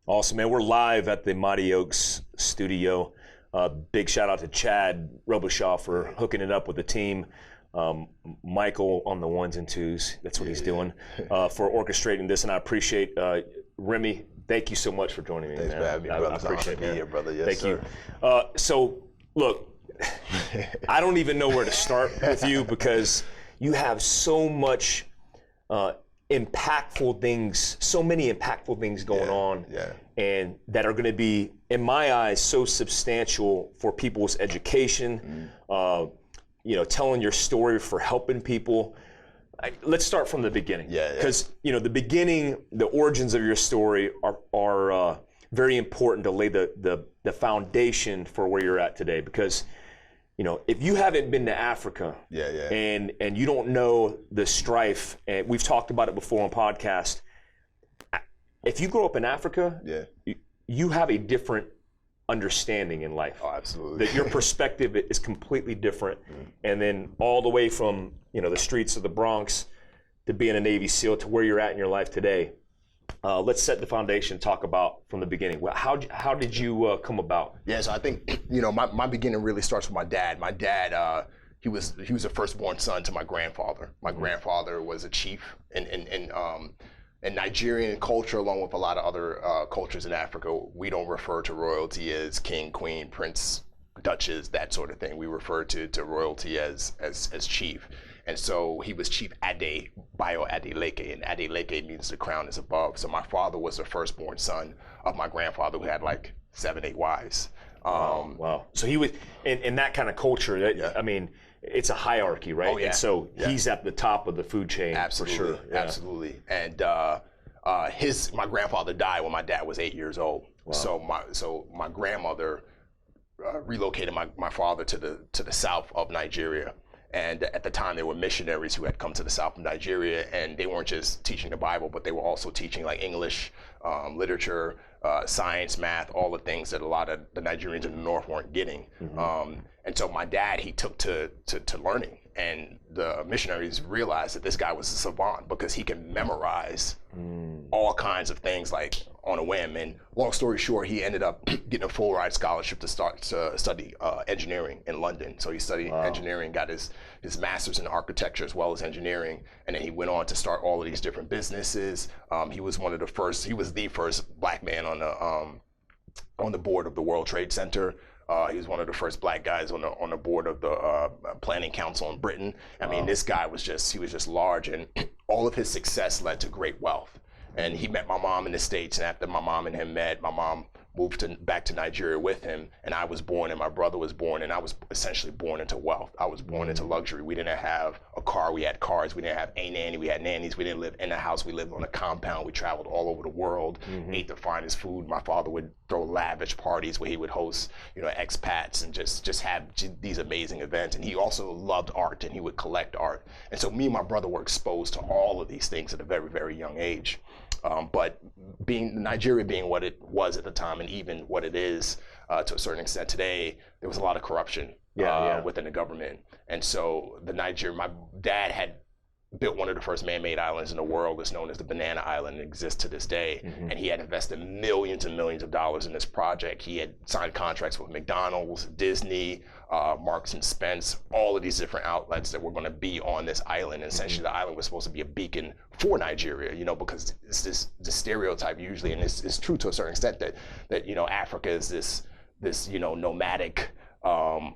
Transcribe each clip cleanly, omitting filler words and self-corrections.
Awesome, man. We're live at the Mighty Oaks studio. Big shout out to Chad Robichaud for hooking it up with the team. Michael on the ones and twos, that's what he's doing, for orchestrating this, and I appreciate Remi. Thank you so much for joining me. Thanks man. for having me, brother. I appreciate it, man. Here, brother. Yes, Thank sir. you. So, look, I don't even know where to start with you because you have so much impactful things, so many impactful things going on, and that are going to be, in my eyes, so substantial for people's education. You know, telling your story for helping people. Let's start from the beginning. Because you know, the beginning, the origins of your story are very important to lay the foundation for where you're at today. Because you know, if you haven't been to Africa, and you don't know the strife, and we've talked about it before on podcast. If you grow up in Africa, you have a different understanding in life. Oh, absolutely. That your perspective is completely different. And then all the way from, you know, the streets of the Bronx to being a Navy SEAL to where you're at in your life today. Let's set the foundation, talk about from the beginning. How did you come about? Yeah, so I think, you know, my beginning really starts with my dad. My dad, he was a firstborn son to my grandfather. My grandfather was a chief in Nigerian culture, along with a lot of other cultures in Africa. We don't refer to royalty as king, queen, prince, duchess, that sort of thing. We refer to royalty as chief. And so he was Chief Ade Bio Adeleke, and Adeleke means the crown is above. So my father was the firstborn son of my grandfather, who had like 7, 8 wives. Wow. So he was in that kind of culture. I mean, it's a hierarchy, right? Oh, yeah. And so he's at the top of the food chain. Absolutely, for sure. Absolutely. And my grandfather died when my dad was 8 years old. Wow. So my grandmother relocated my father to the south of Nigeria. And at the time, there were missionaries who had come to the south of Nigeria, and they weren't just teaching the Bible, but they were also teaching like English, literature, science, math, all the things that a lot of the Nigerians in the north weren't getting. And so my dad, he took to learning, and the missionaries realized that this guy was a savant because he can memorize all kinds of things like on a whim. And long story short, he ended up getting a full ride scholarship to study engineering in London. So he studied engineering, got his master's in architecture as well as engineering, and then he went on to start all of these different businesses. He was the first black man on the board of the World Trade Center. He was one of the first black guys on the board of the Planning Council in Britain. I mean, this guy was just large, and all of his success led to great wealth. And he met my mom in the States, and after my mom and him met, my mom moved back to Nigeria with him, and I was born, and my brother was born, and I was essentially born into wealth. I was born into luxury. We didn't have a car, we had cars. We didn't have a nanny, we had nannies. We didn't live in a house, we lived on a compound. We traveled all over the world, ate the finest food. My father would throw lavish parties where he would host, you know, expats and just have these amazing events. And he also loved art, and he would collect art. And so me and my brother were exposed to all of these things at a very, very young age. But Nigeria being what it was at the time, and even what it is to a certain extent today, there was a lot of corruption within the government. And so my dad had built one of the first man-made islands in the world. It's known as the Banana Island. It exists to this day. And he had invested millions and millions of dollars in this project. He had signed contracts with McDonald's, Disney, Marks and Spence, all of these different outlets that were going to be on this island. And essentially, the island was supposed to be a beacon for Nigeria, you know, because it's the stereotype usually, and it's true to a certain extent that you know, Africa is this you know, nomadic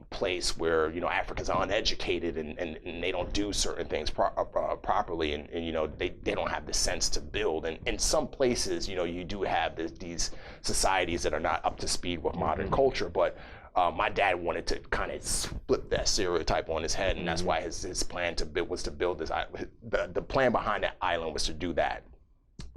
place where, you know, Africans are uneducated and they don't do certain things properly, and you know, they don't have the sense to build. And in some places, you know, you do have these societies that are not up to speed with modern culture, but my dad wanted to kind of flip that stereotype on his head, and that's why his plan was to build this island. The plan behind that island was to do that.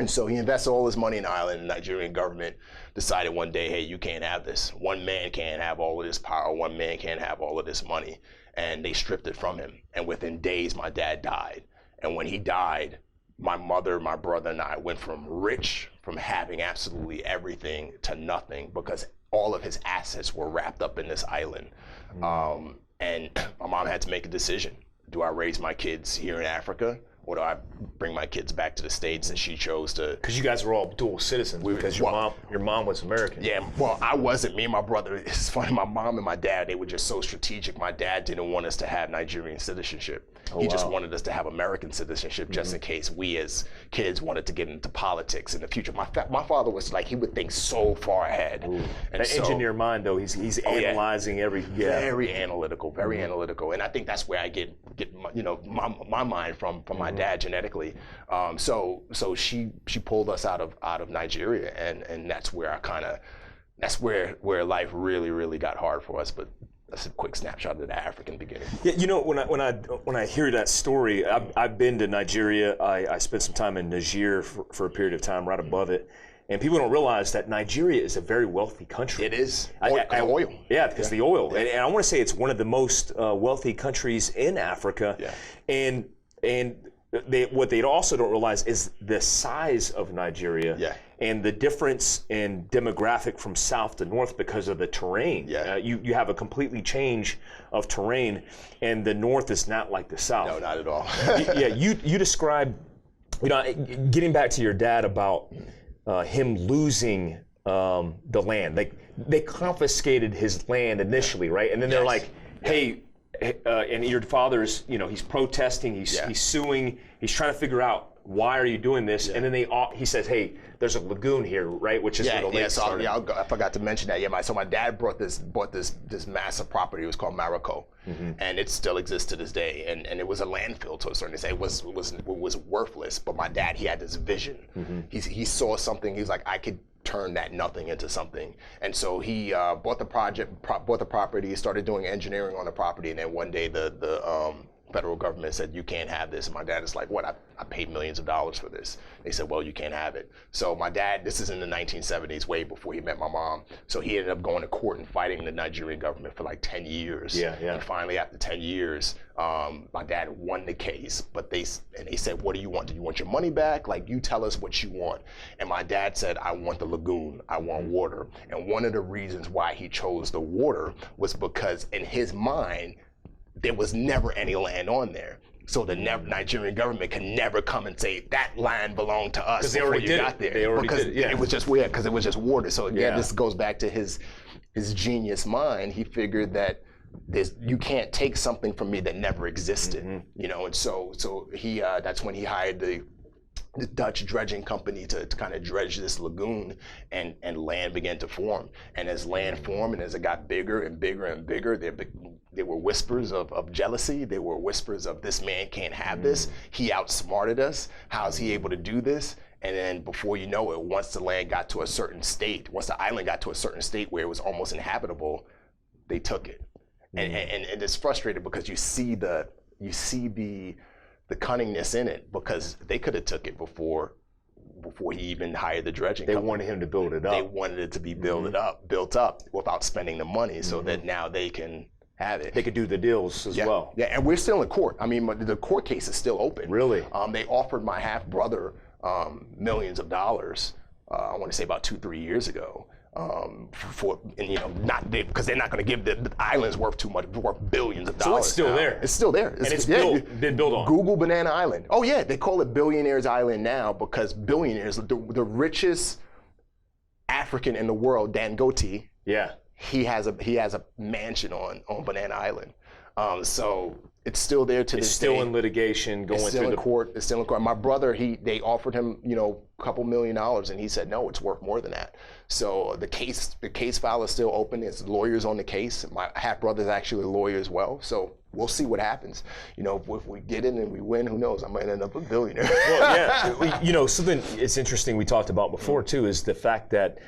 And so he invested all his money in the island, and the Nigerian government decided one day, hey, you can't have this. One man can't have all of this power. One man can't have all of this money. And they stripped it from him. And within days, my dad died. And when he died, my mother, my brother, and I went from having absolutely everything to nothing, because all of his assets were wrapped up in this island. And my mom had to make a decision. Do I raise my kids here in Africa, or do I bring my kids back to the States? And she chose to. Because you guys were all dual citizens. Because your mom was American. Yeah, well, I wasn't. Me and my brother. It's funny. My mom and my dad, they were just so strategic. My dad didn't want us to have Nigerian citizenship. He just wanted us to have American citizenship, just in case we as kids wanted to get into politics in the future. My father was like, he would think so far ahead. And that engineer mind, though, he's analyzing every. Very analytical, very analytical, and I think that's where I get my mind from my dad genetically. So she pulled us out of Nigeria, and that's where that's where life really got hard for us. But that's a quick snapshot of the African beginning. Yeah, when I hear that story, I've been to Nigeria. I spent some time in Niger for a period of time, right above it. And people don't realize that Nigeria is a very wealthy country. It is. Oil. Yeah, because the oil. Yeah. And I want to say it's one of the most wealthy countries in Africa. Yeah. And what they also don't realize is the size of Nigeria. Yeah. And the difference in demographic from south to north because of the terrain. Yeah. You have a completely change of terrain, and the north is not like the south. No, not at all. Yeah, you described, getting back to your dad about him losing the land. They confiscated his land initially, right? And then they're like, hey, and your father's, he's protesting, he's suing, he's trying to figure out, why are you doing this? Yeah. And then he says, hey, there's a lagoon here, right? Which is where the lake started. I forgot to mention that. Yeah, so my dad bought this massive property. It was called Mariko, and it still exists to this day. And it was a landfill to a certain extent. It was worthless. But my dad, he had this vision. He saw something. He was like, I could turn that nothing into something. And so he bought the property. He started doing engineering on the property. And then one day the federal government said, you can't have this. And my dad is like, what? I paid millions of dollars for this. They said, well, you can't have it. So my dad, this is in the 1970s, way before he met my mom. So he ended up going to court and fighting the Nigerian government for like 10 years. Yeah. And finally, after 10 years, my dad won the case. But they said, what do you want? Do you want your money back? Like, you tell us what you want. And my dad said, I want the lagoon. I want water. And one of the reasons why he chose the water was because in his mind, there was never any land on there. So the Nigerian government can never come and say that land belonged to us before you got there. They already did it. Yeah. It was just weird because it was just water. So again, this goes back to his genius mind. He figured that you can't take something from me that never existed. And so he that's when he hired the Dutch dredging company to kind of dredge this lagoon, and land began to form. And as land formed and as it got bigger and bigger and bigger, there were whispers of jealousy. There were whispers of, this man can't have this. He outsmarted us. How's he able to do this? And then before you know it, once the land got to a certain state, once the island got to a certain state where it was almost inhabitable, they took it. And it's frustrating because you see the cunningness in it, because they could have took it before he even hired the dredging company. They wanted him to build it up. They wanted it to be built up without spending the money, so that now they can have it. They could do the deals as well. Yeah, and we're still in court. I mean, the court case is still open. Really? They offered my half brother millions of dollars. I want to say about 2-3 years ago. Because they're not going to give the island's worth too much, worth billions of dollars. So it's still there. It's still there. And it's been built on. Google Banana Island. Oh yeah, they call it Billionaires Island now because billionaires, the richest African in the world, Dangote. Yeah. He has a mansion on Banana Island. So it's still there to this day. It's still in litigation, going through the court. It's still in court. My brother, they offered him, a couple $1 million, and he said no, it's worth more than that. So the case file is still open. There's lawyers on the case. My half brother's actually a lawyer as well. So we'll see what happens. If we get in and we win, who knows? I might end up a billionaire. Well, yeah. Something it's interesting we talked about before too is the fact that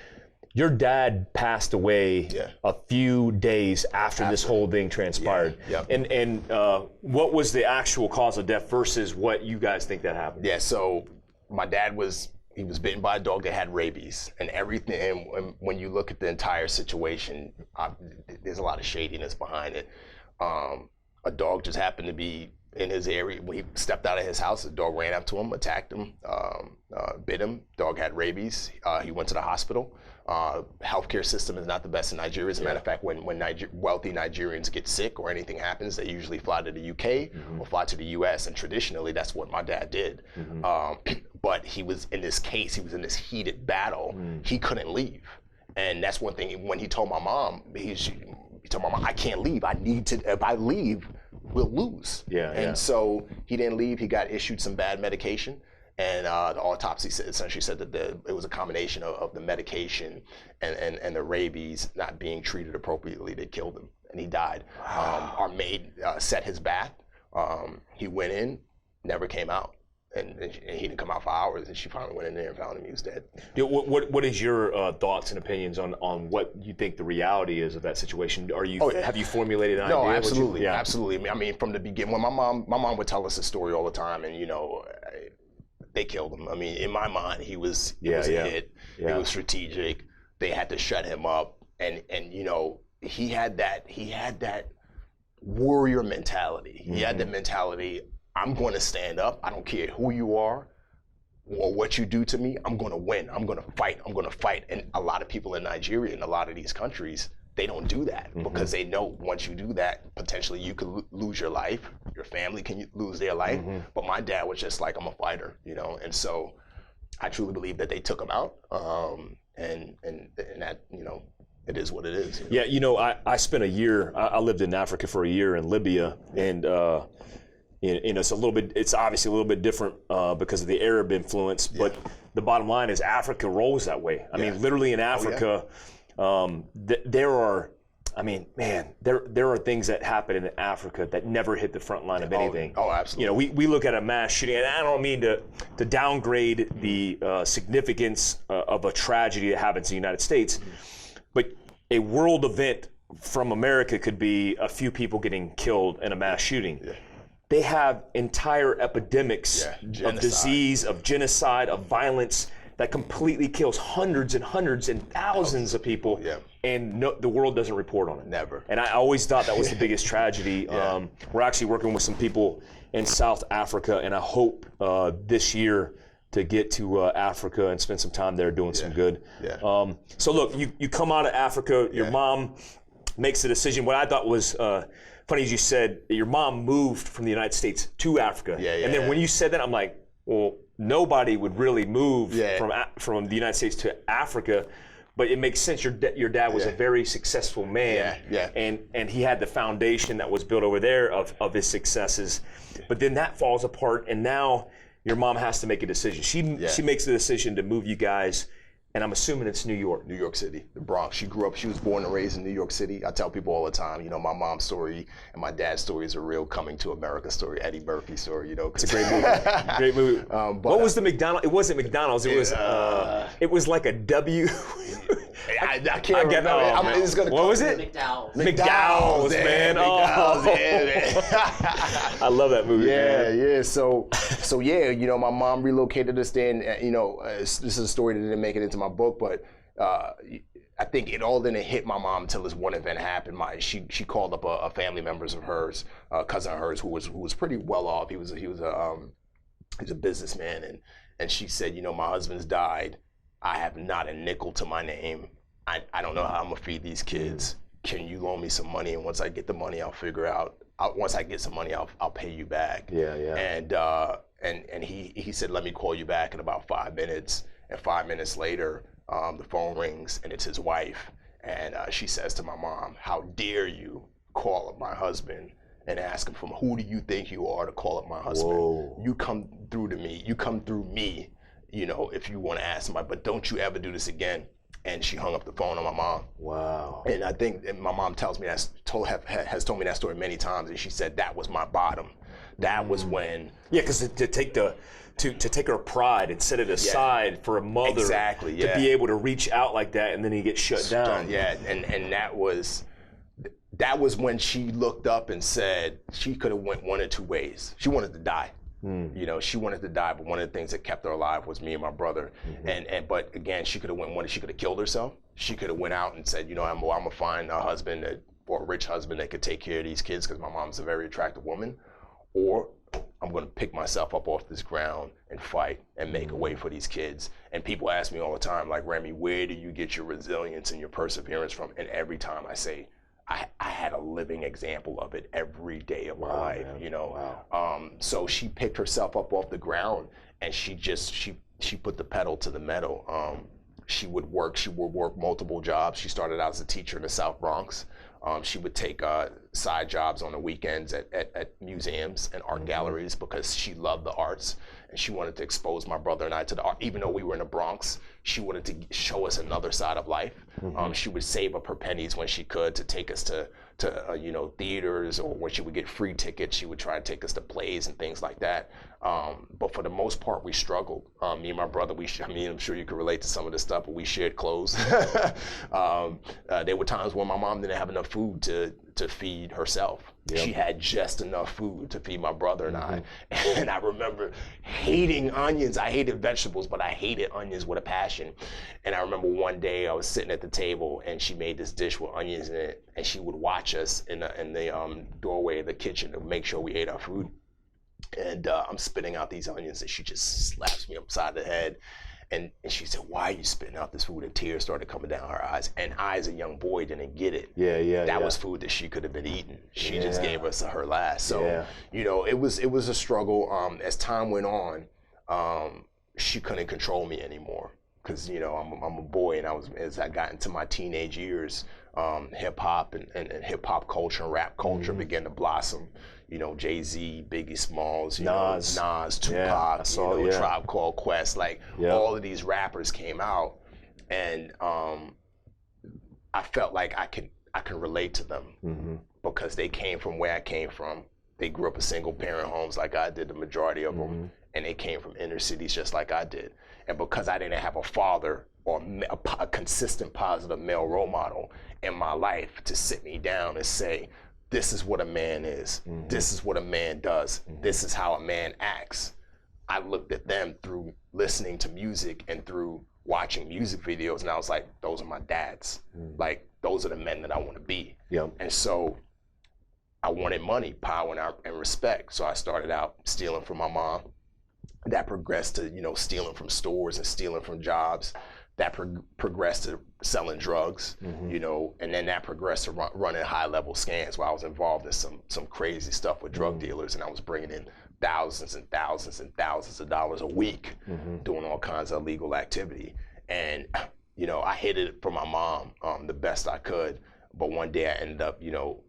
your dad passed away a few days after this whole thing transpired. Yeah. And what was the actual cause of death versus what you guys think that happened? Yeah, so my dad was bitten by a dog that had rabies and everything. And when you look at the entire situation, there's a lot of shadiness behind it. A dog just happened to be in his area. When he stepped out of his house, the dog ran up to him, attacked him, bit him. Dog had rabies. He went to the hospital. Healthcare system is not the best in Nigeria. As a matter of fact, when wealthy Nigerians get sick or anything happens, they usually fly to the UK or fly to the US. And traditionally, that's what my dad did. But he was in this case, he was in this heated battle. He couldn't leave. And that's one thing, when he told my mom, he told my mom, I can't leave. I need to, if I leave, we'll lose. And so he didn't leave. He got issued some bad medication. And the autopsy essentially said that it was a combination of the medication and the rabies not being treated appropriately that killed him, and he died. Our maid set his bath. He went in, never came out, and he didn't come out for hours. And she finally went in there and found him. He was dead. What is your thoughts and opinions on what you think the reality is of that situation? Have you formulated an idea? No, absolutely, absolutely. I mean, from the beginning, when my mom would tell us a story all the time, and they killed him. I mean, in my mind, he was a hit. He was strategic. They had to shut him up, and he had that warrior mentality. He had the mentality, I'm going to stand up. I don't care who you are or what you do to me. I'm going to win. I'm going to fight. I'm going to fight. And a lot of people in Nigeria and a lot of these countries, they don't do that because they know once you do that, potentially you could lose your life. Your family can lose their life. But my dad was just like, I'm a fighter, and so I truly believe that they took him out, and that, it is what it is. Yeah, I spent a year. I lived in Africa for a year in Libya, and it's obviously a little bit different because of the Arab influence. But the bottom line is Africa rolls that way. I mean, literally in Africa. There are things that happen in Africa that never hit the front line of anything. Oh, absolutely. We look at a mass shooting, and I don't mean to downgrade the significance of a tragedy that happens in the United States, but a world event from America could be a few people getting killed in a mass shooting. They have entire epidemics of disease, of genocide, of violence that completely kills hundreds and hundreds and thousands of people, and the world doesn't report on it. Never. And I always thought that was the biggest tragedy. We're actually working with some people in South Africa, and I hope this year to get to Africa and spend some time there doing some good. So look, you come out of Africa, your mom makes a decision. What I thought was funny is you said that your mom moved from the United States to Africa. And then when you said that, I'm like, well, nobody would really move from the United States to Africa, but it makes sense. Your dad was a very successful man, and he had the foundation that was built over there of his successes. But then that falls apart, and now your mom has to make a decision. She makes the decision to move you guys. And I'm assuming it's New York. New York City, the Bronx. She was born and raised in New York City. I tell people all the time, my mom's story and my dad's story is a real coming to America story, Eddie Murphy story, It's a great movie. Great movie. What was the McDonald's? It wasn't McDonald's. It was like a W. I can't remember. What was it? McDowell's, man. I love that movie. Yeah. So my mom relocated us there, and this is a story that didn't make it into my book, but I think it all didn't hit my mom until this one event happened. She called up a family members of hers, a cousin of hers who was pretty well off. He was a businessman, and she said, my husband's died. I have not a nickel to my name. I don't know how I'm gonna feed these kids. Can you loan me some money? And once I get the money, I'll figure out. Once I get some money, I'll pay you back. And he said, let me call you back in about 5 minutes. And 5 minutes later, the phone rings, and it's his wife. And she says to my mom, how dare you call up my husband and ask him, from who do you think you are to call up my husband? Whoa. You come through to me. You come through me, if you want to ask somebody, but don't you ever do this again. And she hung up the phone on my mom. Wow. And I think my mom has told me that story many times, and she said that was my bottom. That was when. Yeah, because to take her pride and set it aside for a mother to be able to reach out like that, and then he gets shut down. Yeah, and that was when she looked up and said she could have went one or two ways. She wanted to die. She wanted to die, but one of the things that kept her alive was me and my brother. But again, she could have killed herself. She could have went out and said, I'm gonna find a husband or a rich husband that could take care of these kids because my mom's a very attractive woman. or I'm going to pick myself up off this ground and fight and make a way for these kids. And people ask me all the time, like, Remi, where do you get your resilience and your perseverance from? And every time I say, I had a living example of it every day of my life, man. You know. Wow. So she picked herself up off the ground, and she put the pedal to the metal. She would work multiple jobs. She started out as a teacher in the South Bronx. She would take side jobs on the weekends at museums and art galleries because she loved the arts, and she wanted to expose my brother and I to the art. Even though we were in the Bronx, she wanted to show us another side of life. She would save up her pennies when she could to take us to you know, theaters, or when she would get free tickets, she would try to take us to plays and things like that. But for the most part, we struggled. Me and my brother, I mean, I'm sure you can relate to some of this stuff, but we shared clothes. There were times when my mom didn't have enough food to feed herself. Yep. She had just enough food to feed my brother and I. And I remember hating onions. I hated vegetables, but I hated onions with a passion. And I remember one day I was sitting at the table, and she made this dish with onions in it, and she would watch us in the doorway of the kitchen to make sure we ate our food. And I'm spitting out these onions, and she just slaps me upside the head. And she said, "Why are you spitting out this food?" And tears started coming down her eyes. And I, as a young boy, didn't get it. That was food that she could have been eating. She just gave us her last. So, you know, it was a struggle. As time went on, she couldn't control me anymore. Because, you know, I'm a boy, and as I got into my teenage years, hip hop and hip hop culture and rap culture began to blossom. You know, Jay-Z, Biggie Smalls, Nas, Tupac, Tribe Called Quest, like all of these rappers came out, and I felt like I can relate to them because they came from where I came from. They grew up in single parent homes like I did, the majority of them, and they came from inner cities just like I did. And because I didn't have a father or a consistent positive male role model in my life to sit me down and say, this is what a man is. This is what a man does. This is how a man acts. I looked at them through listening to music and through watching music videos, and I was like, those are my dads. Like, those are the men that I want to be. And so I wanted money, power, and respect. So I started out stealing from my mom. That progressed to, you know, stealing from stores and stealing from jobs. That progressed to selling drugs, you know, and then that progressed to running high-level scams where I was involved in some crazy stuff with drug dealers, and I was bringing in thousands and thousands and thousands of dollars a week doing all kinds of illegal activity. And, you know, I hid it from my mom the best I could, but one day I ended up, you know,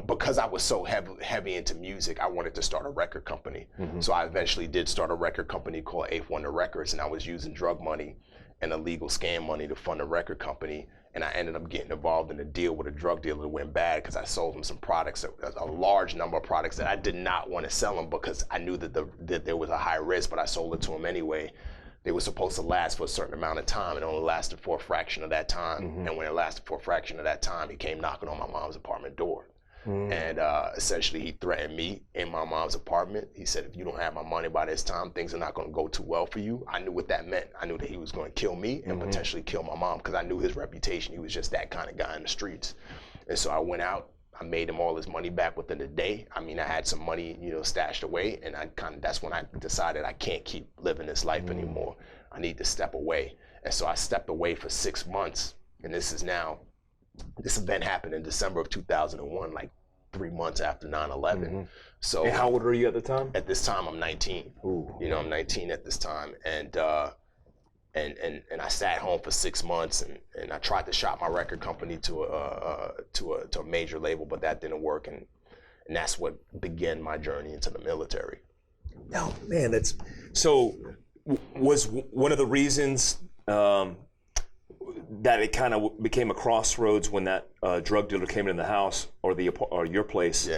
because I was so heavy into music, I wanted to start a record company. So I eventually did start a record company called Eighth Wonder Records, and I was using drug money and illegal scam money to fund a record company. And I ended up getting involved in a deal with a drug dealer that went bad because I sold him some products, a large number of products that I did not want to sell him because I knew that there was a high risk, but I sold it to him anyway. They were supposed to last for a certain amount of time. It only lasted for a fraction of that time. And when it lasted for a fraction of that time, he came knocking on my mom's apartment door. And essentially he threatened me in my mom's apartment. He said, if you don't have my money by this time, things are not going to go too well for you. I knew what that meant. I knew that he was going to kill me and potentially kill my mom because I knew his reputation. He was just that kind of guy in the streets. And so I went out. I made him all his money back within a day. I mean, I had some money, you know, stashed away, and that's when I decided I can't keep living this life anymore. I need to step away. And so I stepped away for 6 months, and this event happened in December of 2001, like 3 months after 9/11. So, and how old were you at the time? At this time, I'm 19. You know, I'm 19 at this time, and I sat home for 6 months, and I tried to shop my record company to a major label, but that didn't work, and that's what began my journey into the military. Oh man, that's so. Was one of the reasons that it kind of became a crossroads when that drug dealer came in the house or your place?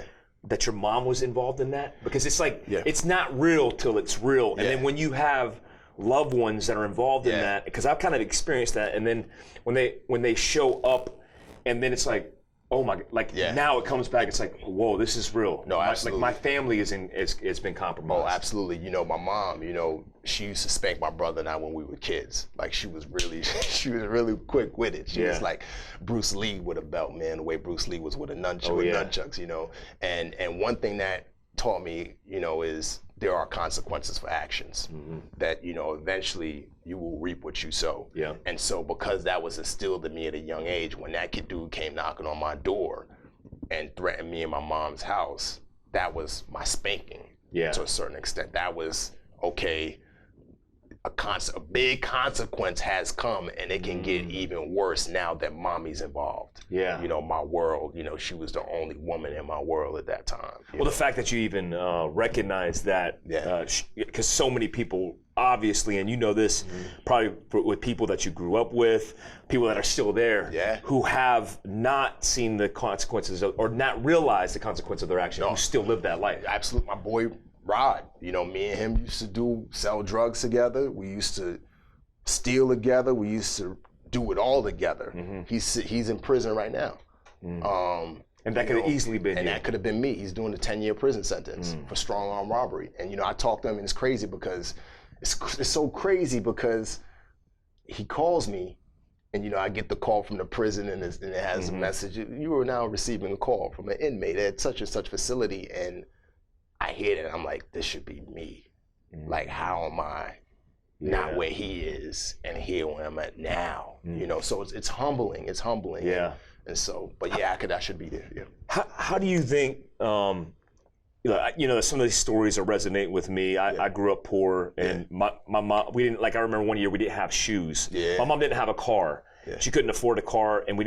That your mom was involved in that? Because it's like it's not real till it's real, and then when you have loved ones that are involved in that, because I've kind of experienced that, and then when they show up, and then it's like, oh my, like now it comes back, it's like, whoa, this is real. No, absolutely. Like my family it's been compromised. Oh, absolutely. You know, my mom, you know, she used to spank my brother and I when we were kids. Like she was really quick with it. She was like Bruce Lee with a belt, man, the way Bruce Lee was with a nunchuck, nunchucks, you know. And one thing that taught me, is there are consequences for actions. That, eventually you will reap what you sow. Yeah. And so because that was instilled in me at a young age, when that dude came knocking on my door and threatened me in my mom's house, that was my spanking. Yeah. To a certain extent. That was, okay, a big consequence has come, and it can get even worse now that mommy's involved. Yeah. My world, she was the only woman in my world at that time. Well, the fact that you even recognize that, because so many people, obviously, and this probably with people that you grew up with, people that are still there, who have not seen the consequences or not realized the consequence of their action, who still live that life. Absolutely. My boy Rod, me and him used to sell drugs together. We used to steal together. We used to do it all together. He's in prison right now. And that could have easily been that could have been me. He's doing a 10-year prison sentence for strong arm robbery. And I talked to him, and it's crazy because it's so crazy because he calls me, and I get the call from the prison, and it has a message. You are now receiving a call from an inmate at such and such facility, and I hear it, and I'm like, this should be me. Like, how am I not where he is and here where I'm at now? So it's humbling. It's humbling. Yeah. And so, but I should be there. Yeah. How do you think? Some of these stories are resonating with me. I grew up poor, and my mom. We didn't I remember one year we didn't have shoes. Yeah. My mom didn't have a car. Yeah. She couldn't afford a car, and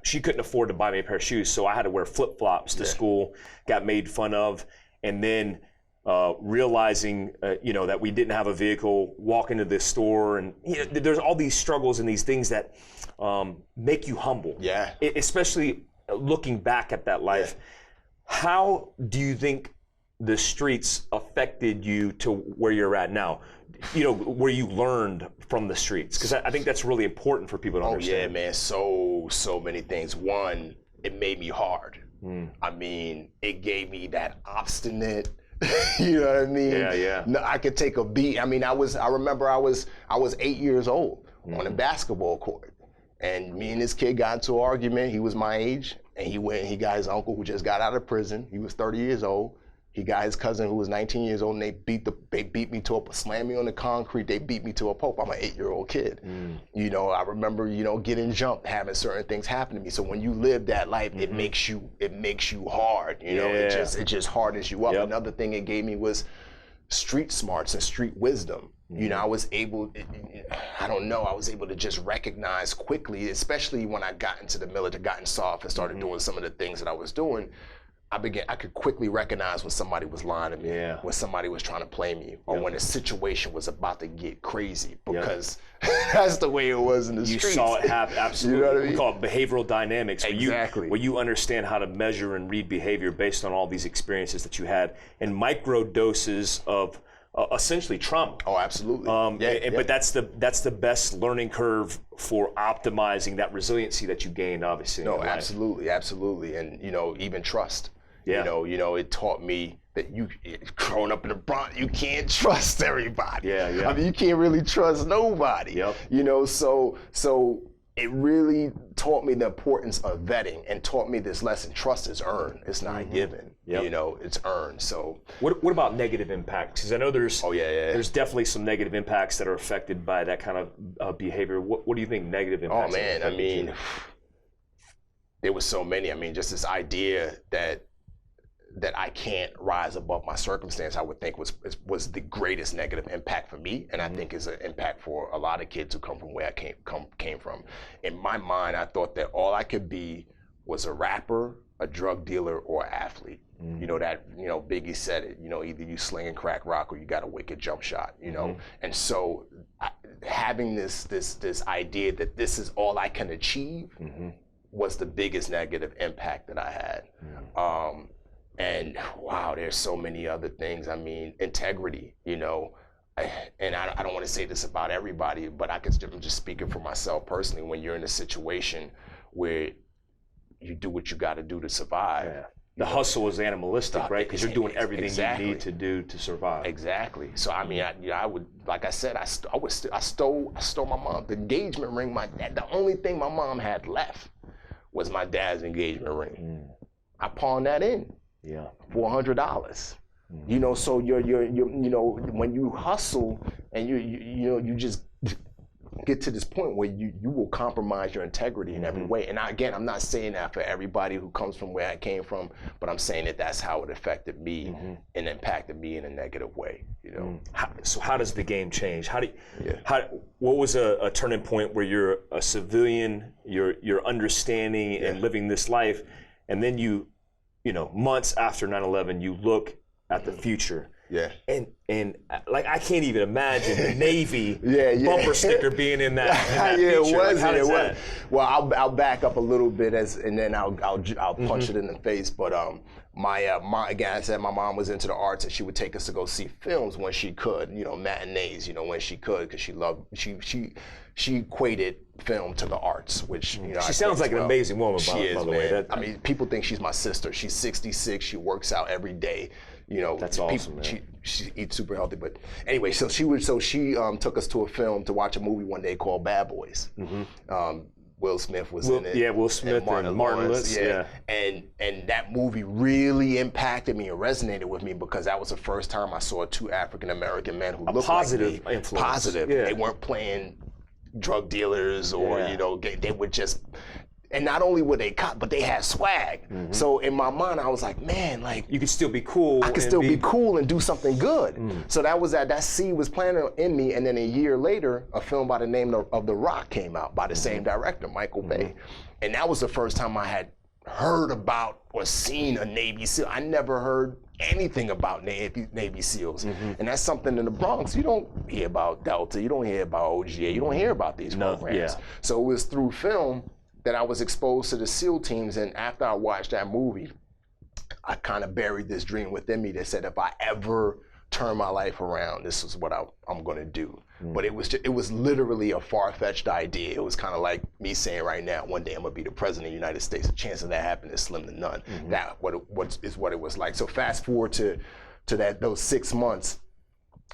she couldn't afford to buy me a pair of shoes. So I had to wear flip flops to school. Got made fun of. And then realizing, that we didn't have a vehicle, walk into this store, and there's all these struggles and these things that make you humble. Yeah. Especially looking back at that life. Yeah. How do you think the streets affected you to where you're at now? Where you learned from the streets? Because I think that's really important for people to understand. Oh yeah, man. So many things. One, it made me hard. I mean, it gave me that obstinate, you know what I mean? Yeah. No, I could take a beat. I mean, I remember I was 8 years old on a basketball court, and me and this kid got into an argument. He was my age, and he went and he got his uncle who just got out of prison. He was 30 years old. He got his cousin who was 19 years old, and they beat me to slammed me on the concrete. They beat me to a pulp. I'm an 8-year-old kid. I remember, getting jumped, having certain things happen to me. So when you live that life, it makes you hard. It just hardens you up. Yep. Another thing it gave me was street smarts and street wisdom. I was able, I was able to just recognize quickly, especially when I got into the military, got in SOF and started doing some of the things that I was doing. I could quickly recognize when somebody was lying to me, when somebody was trying to play me, or when a situation was about to get crazy, because that's the way it was in the streets. You saw it happen, absolutely. You know what I mean? We call it behavioral dynamics. Exactly. Where you understand how to measure and read behavior based on all these experiences that you had, and micro doses of essentially trauma. Oh, absolutely. But that's the best learning curve for optimizing that resiliency that you gained, obviously. No, absolutely, and even trust. Yeah. It taught me that growing up in the Bronx, you can't trust everybody. Yeah. I mean, you can't really trust nobody. Yep. So it really taught me the importance of vetting and taught me this lesson: trust is earned. It's not given. Yep. It's earned. So what about negative impacts? Because I know there's definitely some negative impacts that are affected by that kind of behavior. What do you think negative impacts? Oh man, I mean, there was so many. I mean, just this idea that I can't rise above my circumstance, I would think was the greatest negative impact for me, and I think is an impact for a lot of kids who come from where I came from. In my mind, I thought that all I could be was a rapper, a drug dealer, or an athlete. Biggie said it. Either you slinging crack rock or you got a wicked jump shot. And so having this idea that this is all I can achieve was the biggest negative impact that I had. And wow, there's so many other things. I mean, integrity, and I don't want to say this about everybody, but I'm just speaking for myself personally. When you're in a situation where you do what you got to do to survive. The hustle is animalistic, right? Because you're doing everything you need to do to survive. Exactly. So I mean, I would, like I said, I stole my mom. The engagement ring, the only thing my mom had left was my dad's engagement ring. I pawned that in. Yeah. $400. You know, so you're you know, when you hustle and you just get to this point where you will compromise your integrity in every way. And again, I'm not saying that for everybody who comes from where I came from, but I'm saying that that's how it affected me and impacted me in a negative way, you know. So how does the game change? What was a turning point where you're a civilian, you're understanding and living this life, and then you know, months after 9/11, you look at the future. Yeah. And like, I can't even imagine the Navy bumper sticker being in that yeah, feature. It was. Well, I'll back up a little bit and then I'll punch it in the face. But again, I said my mom was into the arts and she would take us to go see films when she could, you know, matinees, you know, when she could, because she equated film to the arts, which, you know, she sounds like an amazing woman, by the way. I mean, people think she's my sister. She's 66. She works out every day. You know, that's awesome, man. She eats super healthy. But anyway, so she took us to a film to watch a movie one day called Bad Boys. Will Smith was in it. Yeah, Will Smith and Martin Lawrence. Yeah. And that movie really impacted me and resonated with me because that was the first time I saw two African American men who looked positive like me. Influence. Positive. Yeah. They weren't playing drug dealers or you know, they would just. And not only were they caught, but they had swag. So in my mind, I was like, man, like you could still be cool. I could still be cool and do something good. So that was that seed was planted in me. And then a year later, a film by the name of The Rock came out by the same director, Michael Bay. And that was the first time I had heard about or seen a Navy SEAL. I never heard anything about Navy SEALs. And that's something in the Bronx. You don't hear about Delta. You don't hear about OGA. You don't hear about these programs. So it was through film that I was exposed to the SEAL teams, and after I watched that movie, I kind of buried this dream within me that said, if I ever turn my life around, this is what I'm going to do. But it was literally a far-fetched idea. It was kind of like me saying right now, one day I'm going to be the president of the United States. The chance of that happening is slim to none. That what it was like. So fast forward to those 6 months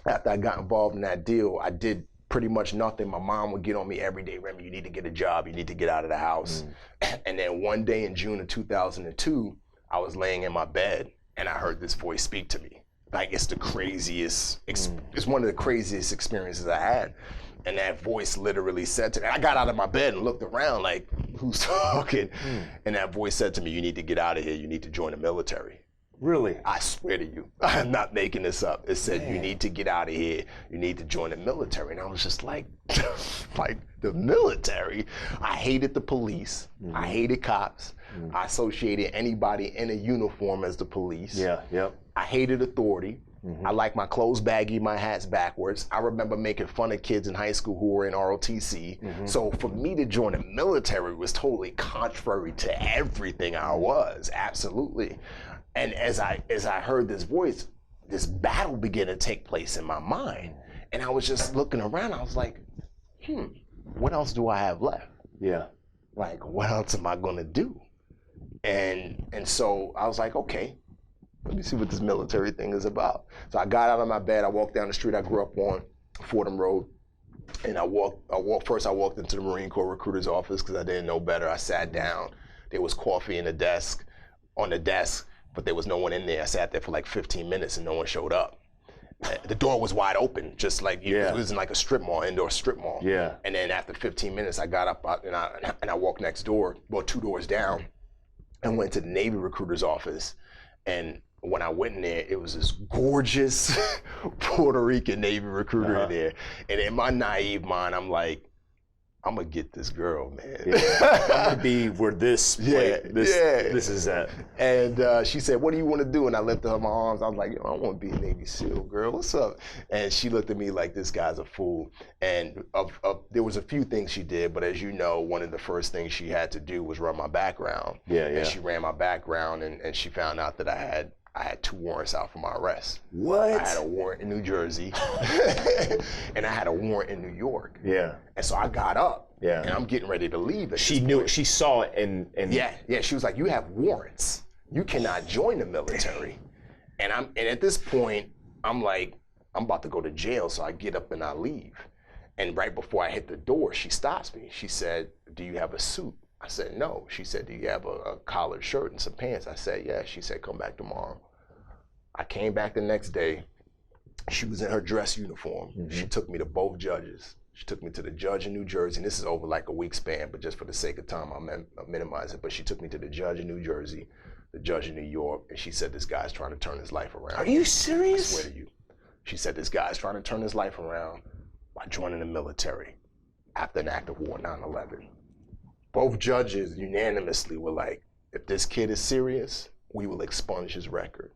after I got involved in that deal, I did pretty much nothing. My mom would get on me every day, Remi, you need to get a job, you need to get out of the house. And then one day in June of 2002, I was laying in my bed and I heard this voice speak to me. Like, it's the craziest, it's one of the craziest experiences I had. And that voice literally said to me, I got out of my bed and looked around like, who's talking? And that voice said to me, you need to get out of here, you need to join the military. Really? I swear to you, I'm not making this up. It said, you need to get out of here. You need to join the military. And I was just like, like the military? I hated the police. I hated cops. I associated anybody in a uniform as the police. I hated authority. I like my clothes baggy, my hats backwards. I remember making fun of kids in high school who were in ROTC. So for me to join the military was totally contrary to everything I was, absolutely. And as I heard this voice, this battle began to take place in my mind. And I was just looking around, I was like, what else do I have left? Like, what else am I gonna do? And so I was like, okay, let me see what this military thing is about. So I got out of my bed, I walked down the street I grew up on, Fordham Road. And I walked into the Marine Corps recruiter's office because I didn't know better. I sat down, there was coffee on the desk, but there was no one in there. I sat there for like 15 minutes and no one showed up. The door was wide open, just like it was in like a strip mall, indoor strip mall. And then after 15 minutes, I got up and I walked next door, well, 2 doors down, and went to the Navy recruiter's office. And when I went in there, it was this gorgeous Puerto Rican Navy recruiter in there. And in my naive mind, I'm like, I'm gonna get this girl, man. I'm gonna be where this is at. And she said, what do you want to do? And I lifted up my arms. I was like, I want to be a Navy SEAL, girl. What's up? And she looked at me like, this guy's a fool. And there was a few things she did, but as you know, one of the first things she had to do was run my background. And she ran my background, and she found out that I had 2 warrants out for my arrest. What? I had a warrant in New Jersey, and I had a warrant in New York. And so I got up, and I'm getting ready to leave. She knew it. She saw it, and she was like, "You have warrants. You cannot join the military." And at this point, I'm like, I'm about to go to jail. So I get up and I leave. And right before I hit the door, she stops me. She said, "Do you have a suit?" I said, "No." She said, "Do you have a collared shirt and some pants?" I said, "Yeah." She said, "Come back tomorrow." I came back the next day. She was in her dress uniform. She took me to both judges. She took me to the judge in New Jersey, and this is over like a week span, but just for the sake of time, I'll minimize it. But she took me to the judge in New Jersey, the judge in New York, and she said, this guy's trying to turn his life around. Are you serious? I swear to you. She said, this guy's trying to turn his life around by joining the military after an act of war, 9/11. Both judges unanimously were like, if this kid is serious, we will expunge his record.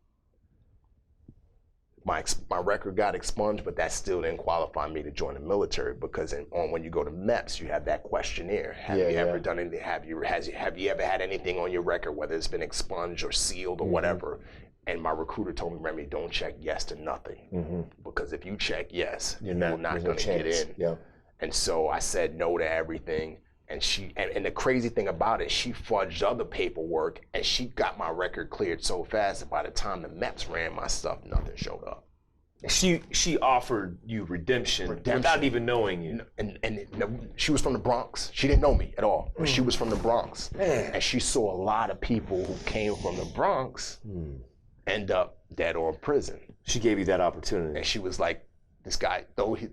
My record got expunged, but that still didn't qualify me to join the military, because when you go to MEPS, you have that questionnaire. Have you ever done anything? Have you ever had anything on your record, whether it's been expunged or sealed or whatever? And my recruiter told me, Remi, don't check yes to nothing, because if you check yes, you're not going to get in. Yeah. And so I said no to everything. And and the crazy thing about it, she fudged other paperwork, and she got my record cleared so fast that by the time the MEPS ran my stuff, nothing showed up. She offered you redemption without even knowing you. And she was from the Bronx. She didn't know me at all, but she was from the Bronx. And she saw a lot of people who came from the Bronx end up dead or in prison. She gave you that opportunity. And she was like, this guy, though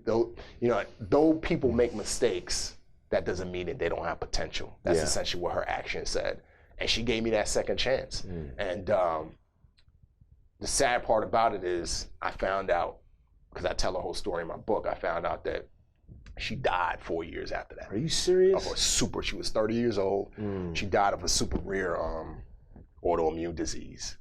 people make mistakes, that doesn't mean that they don't have potential. That's essentially what her action said. And she gave me that second chance. And the sad part about it is I found out, because I tell a whole story in my book, I found out that she died 4 years after that. Are you serious? She was 30 years old. She died of a super rare autoimmune disease.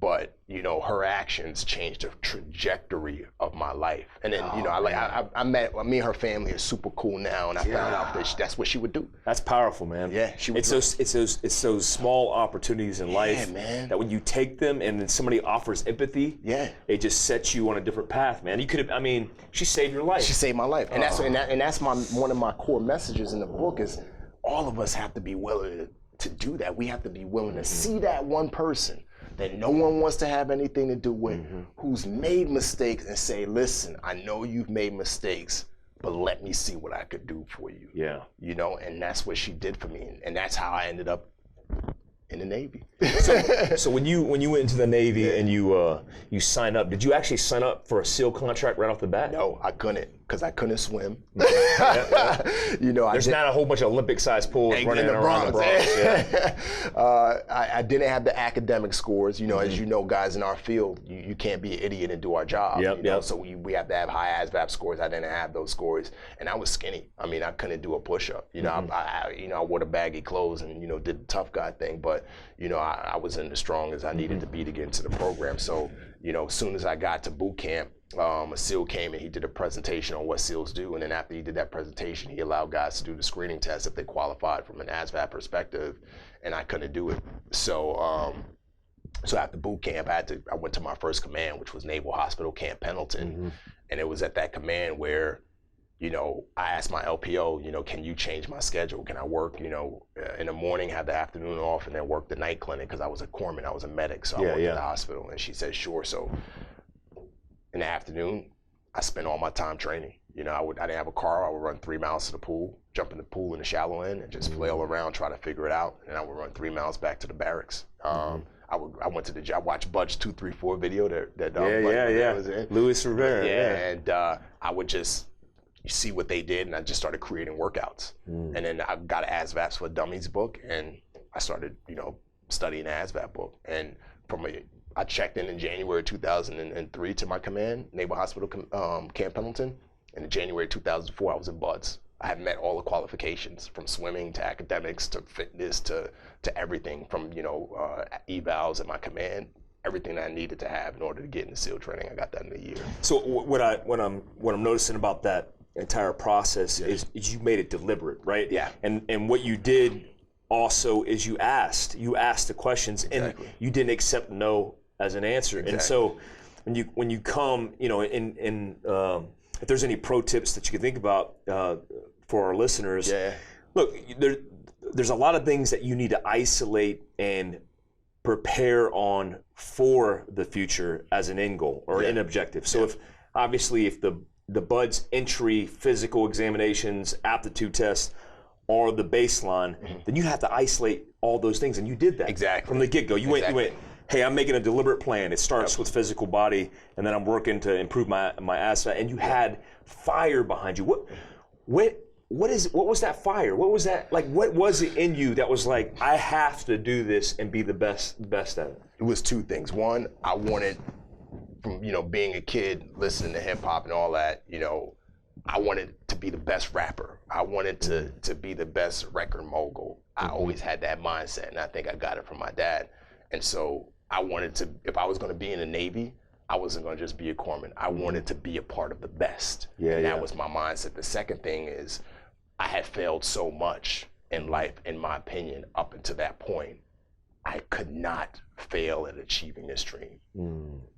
But her actions changed the trajectory of my life. And then I met me and her family is super cool now, and I found out that that's what she would do. That's powerful, man. Yeah, she would. It's those small opportunities in life that when you take them and then somebody offers empathy, it just sets you on a different path, man. You could have, she saved your life. She saved my life, and that's one of my core messages in the book is all of us have to be willing to do that. We have to be willing to see that one person that no one wants to have anything to do with, who's made mistakes, and say, listen, I know you've made mistakes, but let me see what I could do for you. Yeah. And that's what she did for me. And that's how I ended up in the Navy. So when you went into the Navy and you signed up, did you actually sign up for a SEAL contract right off the bat? No, I couldn't, because I couldn't swim. There's not a whole bunch of Olympic-sized pools running around the Bronx. I didn't have the academic scores. As you know, guys in our field, you can't be an idiot and do our job. So we have to have high ASVAB scores. I didn't have those scores, and I was skinny. I couldn't do a push-up. I wore the baggy clothes and did the tough guy thing, but I wasn't as strong as I needed to be to get into the program. So as soon as I got to boot camp, a SEAL came and he did a presentation on what SEALs do, and then after he did that presentation, he allowed guys to do the screening test if they qualified from an ASVAB perspective, and I couldn't do it. So after boot camp, I went to my first command, which was Naval Hospital Camp Pendleton, and it was at that command where I asked my LPO, can you change my schedule? Can I work, in the morning, have the afternoon off, and then work the night clinic? Because I was a corpsman, I was a medic, so I worked at the hospital. And she said, sure. So in the afternoon, I spent all my time training. I didn't have a car. I would run 3 miles to the pool, jump in the pool in the shallow end, and just flail around, try to figure it out. And I would run 3 miles back to the barracks. I went to the job, watched Budge 234 video that was in. Luis Rivera. And I would just see what they did, and I just started creating workouts. And then I got an ASVABs for Dummies book, and I started, studying the ASVAB book. And I checked in January 2003 to my command, Naval Hospital Camp Pendleton. And in January 2004, I was in BUDS. I had met all the qualifications, from swimming to academics to fitness to everything, from evals at my command. Everything that I needed to have in order to get into SEAL training, I got that in a year. So what I'm noticing about that entire process is you made it deliberate, right? Yeah. And what you did also is you asked the questions, and you didn't accept no as an answer. And so when you come, if there's any pro tips that you can think about for our listeners, look, there's a lot of things that you need to isolate and prepare on for the future as an end goal or an objective. So if the BUDS entry physical examinations, aptitude tests are the baseline, then you have to isolate all those things, and you did that from the get-go. You went hey, I'm making a deliberate plan. It starts with physical body, and then I'm working to improve my asset. And you had fire behind you. What was that fire? What was that like? What was it in you that was like, I have to do this and be the best at it? It was two things. One, I wanted, from being a kid listening to hip hop and all that, I wanted to be the best rapper. I wanted to be the best record mogul. I always had that mindset, and I think I got it from my dad. And so I wanted to, if I was going to be in the Navy, I wasn't going to just be a corpsman. I wanted to be a part of the best. And that was my mindset. The second thing is, I had failed so much in life, in my opinion, up until that point. I could not fail at achieving this dream.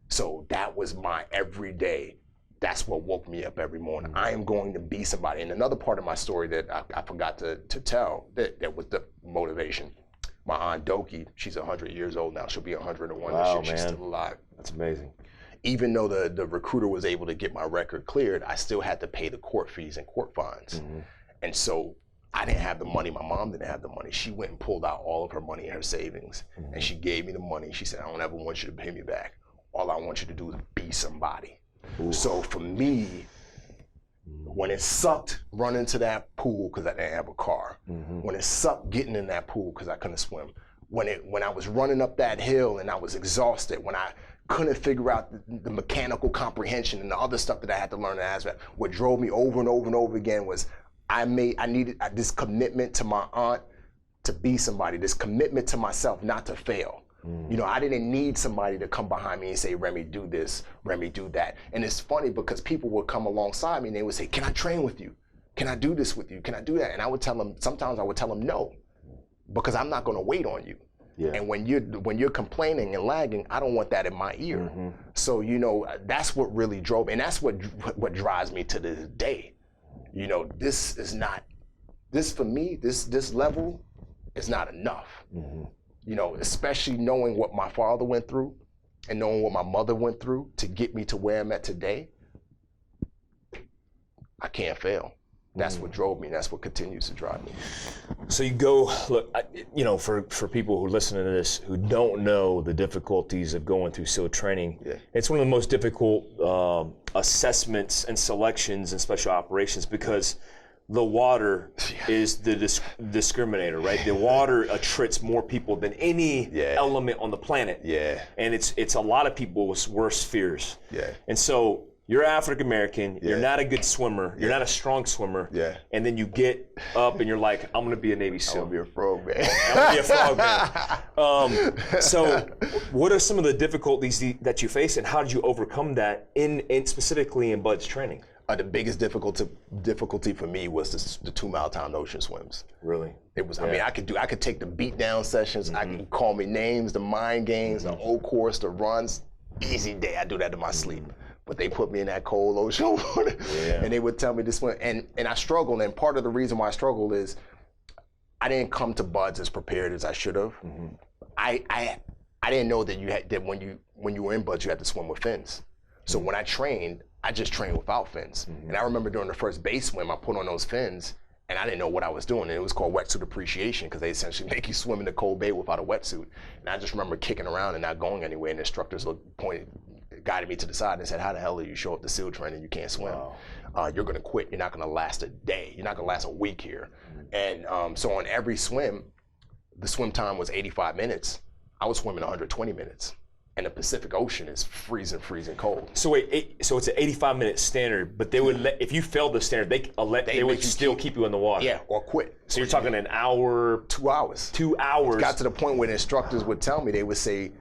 So that was my everyday. That's what woke me up every morning. I am going to be somebody. And another part of my story that I forgot to tell, that was the motivation. My aunt Doki, she's 100 years old now. She'll be 101 this year. She's still alive. That's amazing. Even though the recruiter was able to get my record cleared, I still had to pay the court fees and court fines. And so I didn't have the money. My mom didn't have the money. She went and pulled out all of her money in her savings. And she gave me the money. She said, I don't ever want you to pay me back. All I want you to do is be somebody. So for me, when it sucked running to that pool because I didn't have a car, when it sucked getting in that pool because I couldn't swim, when I was running up that hill and I was exhausted, when I couldn't figure out the mechanical comprehension and the other stuff that I had to learn in aspect, what drove me over and over and over again was I needed this commitment to my aunt to be somebody, this commitment to myself not to fail. I didn't need somebody to come behind me and say, Remi, do this, Remi, do that. And it's funny because people would come alongside me and they would say, can I train with you? Can I do this with you? Can I do that? And I would tell them, sometimes I would tell them no, because I'm not gonna wait on you. And when you're complaining and lagging, I don't want that in my ear. So, that's what really drove, and that's what drives me to this day. This is not, for me, this level is not enough. Especially knowing what my father went through and knowing what my mother went through to get me to where I'm at today, I can't fail. That's what drove me, and that's what continues to drive me. So you go, look, for people who listen to this who don't know the difficulties of going through SEAL training, it's one of the most difficult assessments and selections in special operations because the water is the discriminator, right? The water attracts more people than any element on the planet. And it's a lot of people's worst fears. And so you're African American, you're not a good swimmer, you're not a strong swimmer, and then you get up and you're like, I'm gonna be a Navy SEAL. I'm gonna be a frog man. I'm gonna be a frog man. So what are some of the difficulties that you face, and how did you overcome that specifically in Bud's training? The biggest difficulty for me was the 2 mile time ocean swims. Really? It was. I mean, I could take the beat down sessions. I could call me names, the mind games, the old course, the runs. Easy day. I do that in my sleep. But they put me in that cold ocean water, and they would tell me to swim. And I struggled. And part of the reason why I struggled is I didn't come to Buds as prepared as I should have. I didn't know that when you were in Buds you had to swim with fins. So when I trained, I just trained without fins. And I remember during the first base swim, I put on those fins, and I didn't know what I was doing. And it was called wetsuit appreciation because they essentially make you swim in the cold bay without a wetsuit. And I just remember kicking around and not going anywhere. And the instructors guided me to the side and said, how the hell do you show up to SEAL training? You can't swim. You're gonna quit. You're not gonna last a day. You're not gonna last a week here. And so on every swim, the swim time was 85 minutes. I was swimming 120 minutes. And the Pacific Ocean is freezing cold. So wait, so it's an 85-minute standard, but they would if you failed the standard, they would still keep you in the water. Yeah, or quit. So you're talking an hour, 2 hours. 2 hours. It got to the point where the instructors would tell me, they would say,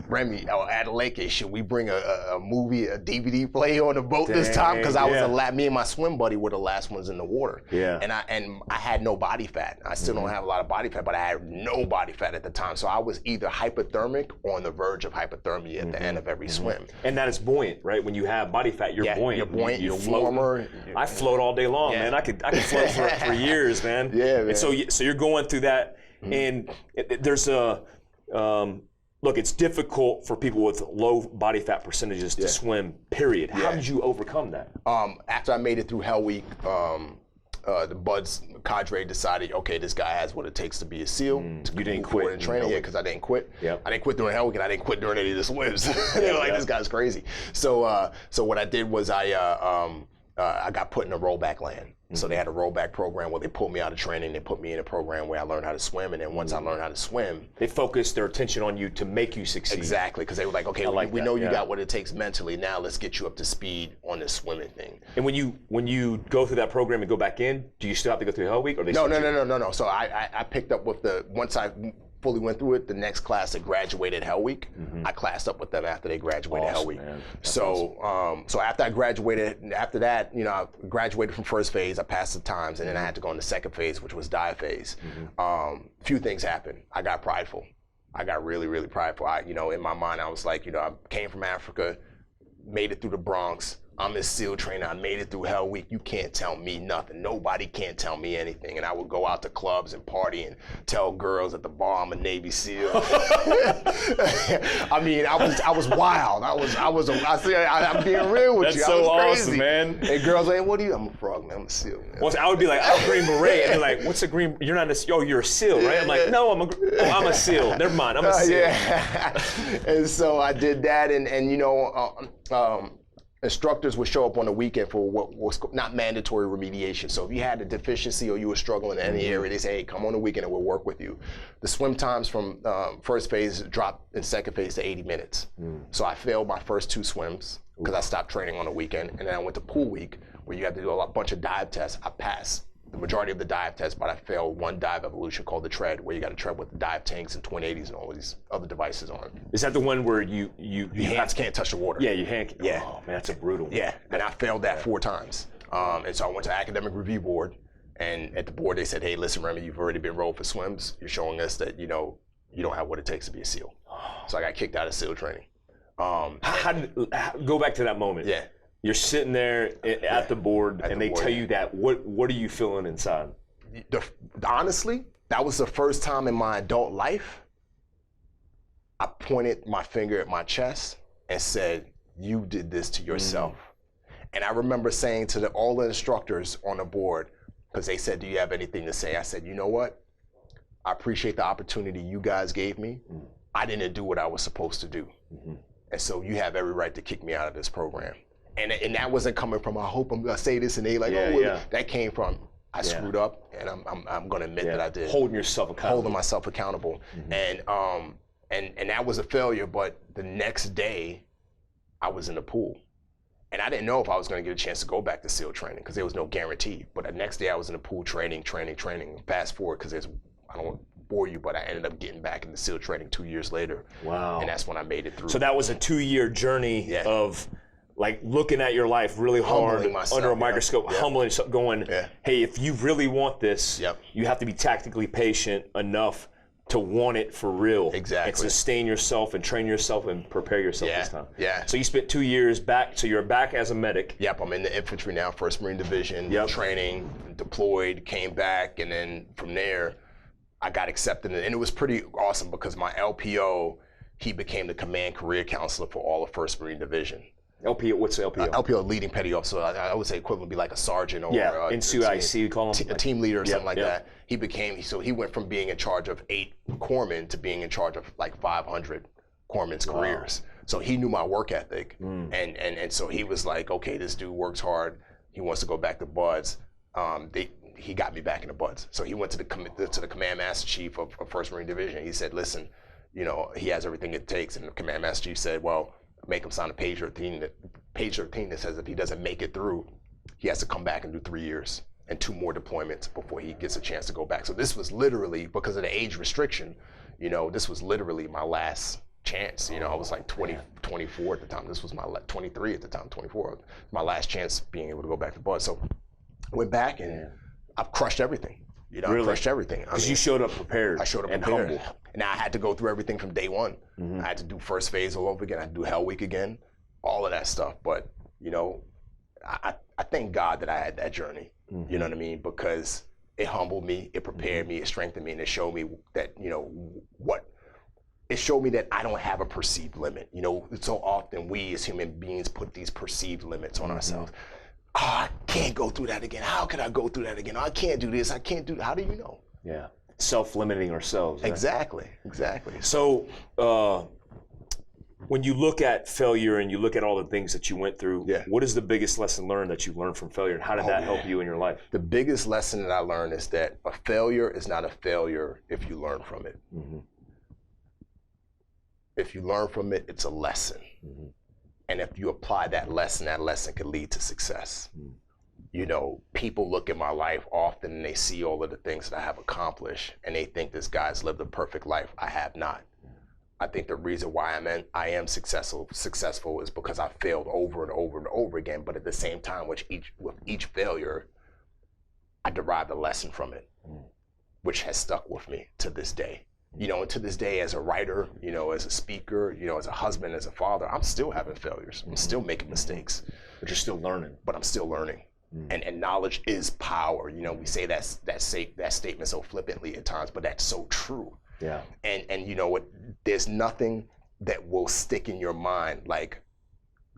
Remi Adeleke, should we bring a movie, a DVD player on the boat this time? Because I was me and my swim buddy were the last ones in the water. And I had no body fat. I still don't have a lot of body fat, but I had no body fat at the time. So I was either hypothermic or on the verge of hypothermia at the end of every swim. And that is buoyant, right? When you have body fat, you're buoyant. You're buoyant, you're warmer. I float all day long, man. I could float for years, man. Man. And so you're going through that, and there's a look, it's difficult for people with low body fat percentages to swim, period. How did you overcome that? After I made it through Hell Week, the Buds cadre decided, okay, this guy has what it takes to be a SEAL. You didn't quit in training, because I didn't quit. Yep. I didn't quit during Hell Week, and I didn't quit during any of the swims. They were like, this guy's crazy. So what I did was I got put in a rollback land. So they had a rollback program where they pulled me out of training. They put me in a program where I learned how to swim, and then once I learned how to swim, they focused their attention on you to make you succeed. Exactly, because they were like, okay, we know you got what it takes mentally. Now let's get you up to speed on this swimming thing. And when you go through that program and go back in, do you still have to go through Hell Week, or they? No. So I picked up with once I fully went through it, the next class that graduated Hell Week, I classed up with them after they graduated Hell Week. So so after I graduated, after that, I graduated from first phase, I passed the times, and then I had to go into second phase, which was dive phase. Few things happened. I got prideful. I got really, really prideful. In my mind, I was like, I came from Africa, made it through the Bronx. I'm a SEAL trainer. I made it through Hell Week. You can't tell me nothing. Nobody can't tell me anything. And I would go out to clubs and party and tell girls at the bar I'm a Navy SEAL. I mean, I was wild. I'm being real with you. That's so I was crazy. awesome, man. And girls like, what are you? I'm a frog, man. I'm a SEAL, man. Well, I would be like, I'm a Green Beret. And they're like, what's a Green? You're not a, you're a SEAL, right? I'm like, no, I'm a SEAL. Never mind, I'm a SEAL. Yeah. And so I did that, and instructors would show up on the weekend for what was not mandatory remediation. So if you had a deficiency or you were struggling in any area, they say, hey, come on the weekend and we'll work with you. The swim times from first phase dropped in second phase to 80 minutes. So I failed my first 2 swims because I stopped training on the weekend. And then I went to pool week where you have to do a bunch of dive tests. I passed the majority of the dive tests, but I failed one dive evolution called the tread, where you got to tread with the dive tanks and twin 80s and all these other devices on. Is that the one where your hands can't touch the water? Yeah, your hand. Yeah. Oh man, that's a brutal one. Yeah, and I failed that 4 times. And so I went to academic review board, and at the board they said, hey, listen, Remi, you've already been enrolled for swims. You're showing us that you don't have what it takes to be a SEAL. So I got kicked out of SEAL training. Go back to that moment. Yeah. You're sitting there at the board, and they tell you that. What are you feeling inside? Honestly, that was the first time in my adult life I pointed my finger at my chest and said, you did this to yourself. And I remember saying to all the instructors on the board, because they said, do you have anything to say? I said, you know what? I appreciate the opportunity you guys gave me. I didn't do what I was supposed to do. And so you have every right to kick me out of this program. And that wasn't coming from, I hope I'm gonna say this, and they like, that came from, I screwed up, and I'm gonna admit that I did. Holding yourself accountable. Holding myself accountable. And that was a failure, but the next day, I was in the pool. And I didn't know if I was gonna get a chance to go back to SEAL training, because there was no guarantee. But the next day I was in the pool training. Fast forward, because I don't want to bore you, but I ended up getting back into SEAL training 2 years later. Wow. And that's when I made it through. So that was a 2-year journey of like looking at your life really hard under a microscope, humbling yourself, going, hey, if you really want this, you have to be tactically patient enough to want it for real. Exactly. And sustain yourself and train yourself and prepare yourself this time. Yeah. So you spent 2 years back, so you're back as a medic. Yep, I'm in the infantry now, 1st Marine Division, training, deployed, came back, and then from there, I got accepted. And it was pretty awesome because my LPO, he became the command career counselor for all of 1st Marine Division. LPO, what's the LPO? LPO, leading petty officer. I would say equivalent would be like a sergeant or in CIC, we call him a team leader or something like that. He went from being in charge of 8 corpsmen to being in charge of like 500 corpsmen's careers. So he knew my work ethic, and so he was like, okay, this dude works hard. He wants to go back to Buds. He got me back in the Buds. So he went to the command master chief of 1st Marine Division. He said, listen, he has everything it takes. And the command master chief said, well, make him sign a page 13 that says if he doesn't make it through, he has to come back and do 3 years and 2 more deployments before he gets a chance to go back. So this was literally, because of the age restriction, this was literally my last chance. I was like 24 at the time. This was my 23 at the time, 24. My last chance being able to go back to Bud. So I went back and I've crushed everything. I crushed everything. Because you showed up prepared. I showed up prepared. Humble. And I had to go through everything from day one. I had to do first phase all over again. I had to do Hell Week again, all of that stuff. But, I thank God that I had that journey. You know what I mean? Because it humbled me, it prepared me, it strengthened me, and it showed me that, it showed me that I don't have a perceived limit. So often we as human beings put these perceived limits on ourselves. oh, I can't go through that again. How could I go through that again? I can't do this. I can't do that. How do you know? Yeah. Self-limiting ourselves. Right? Exactly. So when you look at failure and you look at all the things that you went through, what is the biggest lesson learned that you learned from failure, and how did that help you in your life? The biggest lesson that I learned is that a failure is not a failure if you learn from it. Mm-hmm. If you learn from it, it's a lesson. Mm-hmm. And if you apply that lesson could lead to success. Mm-hmm. You know, people look at my life often and they see all of the things that I have accomplished and they think this guy's lived a perfect life. I have not. I think the reason why I am successful is because I failed over and over and over again. But at the same time, with each failure, I derived a lesson from it, which has stuck with me to this day. You know, and to this day, as a writer, you know, as a speaker, you know, as a husband, as a father, I'm still having failures. I'm still making mistakes. But you're still learning. But I'm still learning. And knowledge is power. You know, we say that statement so flippantly at times, but that's so true. Yeah. And you know what? There's nothing that will stick in your mind like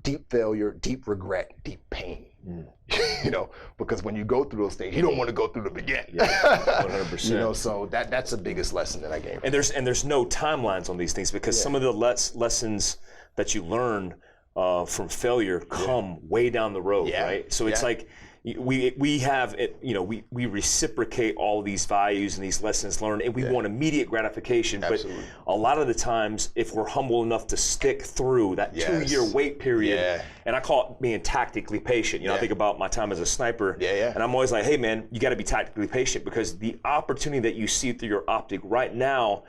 deep failure, deep regret, deep pain. You know, because when you go through those things, you don't want to go through them again. Yeah, 100%. You know, so that's the biggest lesson that I gained. And there's no timelines on these things because some of the lessons that you learn from failure come way down the road, right? So it's like we have it, you know, we reciprocate all these values and these lessons learned, and we want immediate gratification. Absolutely. But a lot of the times, if we're humble enough to stick through that 2-year wait period, and I call it being tactically patient. You know, I think about my time as a sniper, and I'm always like, hey man, you got to be tactically patient because the opportunity that you see through your optic right now,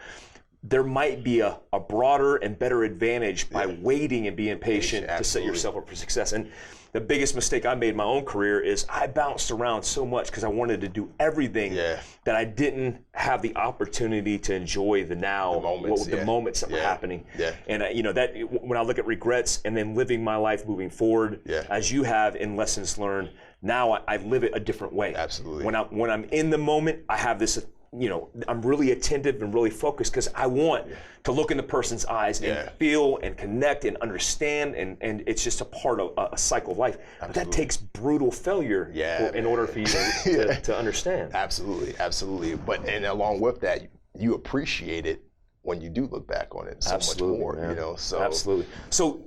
there might be a broader and better advantage by waiting and being patient to set yourself up for success. And the biggest mistake I made in my own career is I bounced around so much because I wanted to do everything that I didn't have the opportunity to enjoy the now, the moments that were happening. And you know, that when I look at regrets and then living my life moving forward, as you have in lessons learned, now I live it a different way. Absolutely. When I'm in the moment, I have this, you know, I'm really attentive and really focused because I want to look in the person's eyes and feel and connect and understand, and it's just a part of a cycle of life. Absolutely. But that takes brutal failure in order for you to understand. Absolutely. But and along with that, you appreciate it when you do look back on it so much more. Man. You know, so absolutely. So,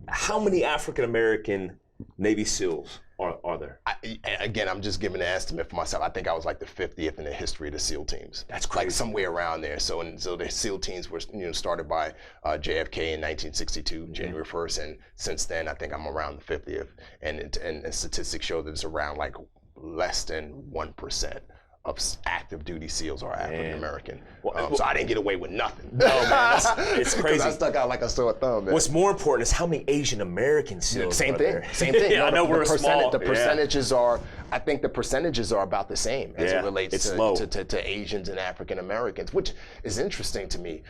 how many African American Navy SEALs are there? Again, I'm just giving an estimate for myself. I think I was like the 50th in the history of the SEAL teams. That's crazy. Like somewhere around there. So the SEAL teams were started by JFK in 1962, January 1st, and since then I think I'm around the 50th. And statistics show that it's around like less than 1% of active duty SEAls are African American. So I didn't get away with nothing. No, man, it's crazy. I stuck out like a sore thumb, man. What's more important is how many Asian American SEAls Same are thing. there. Same thing. I know we're small. The percentages are, I think the percentages are about the same as it relates to Asians and African Americans, which is interesting to me.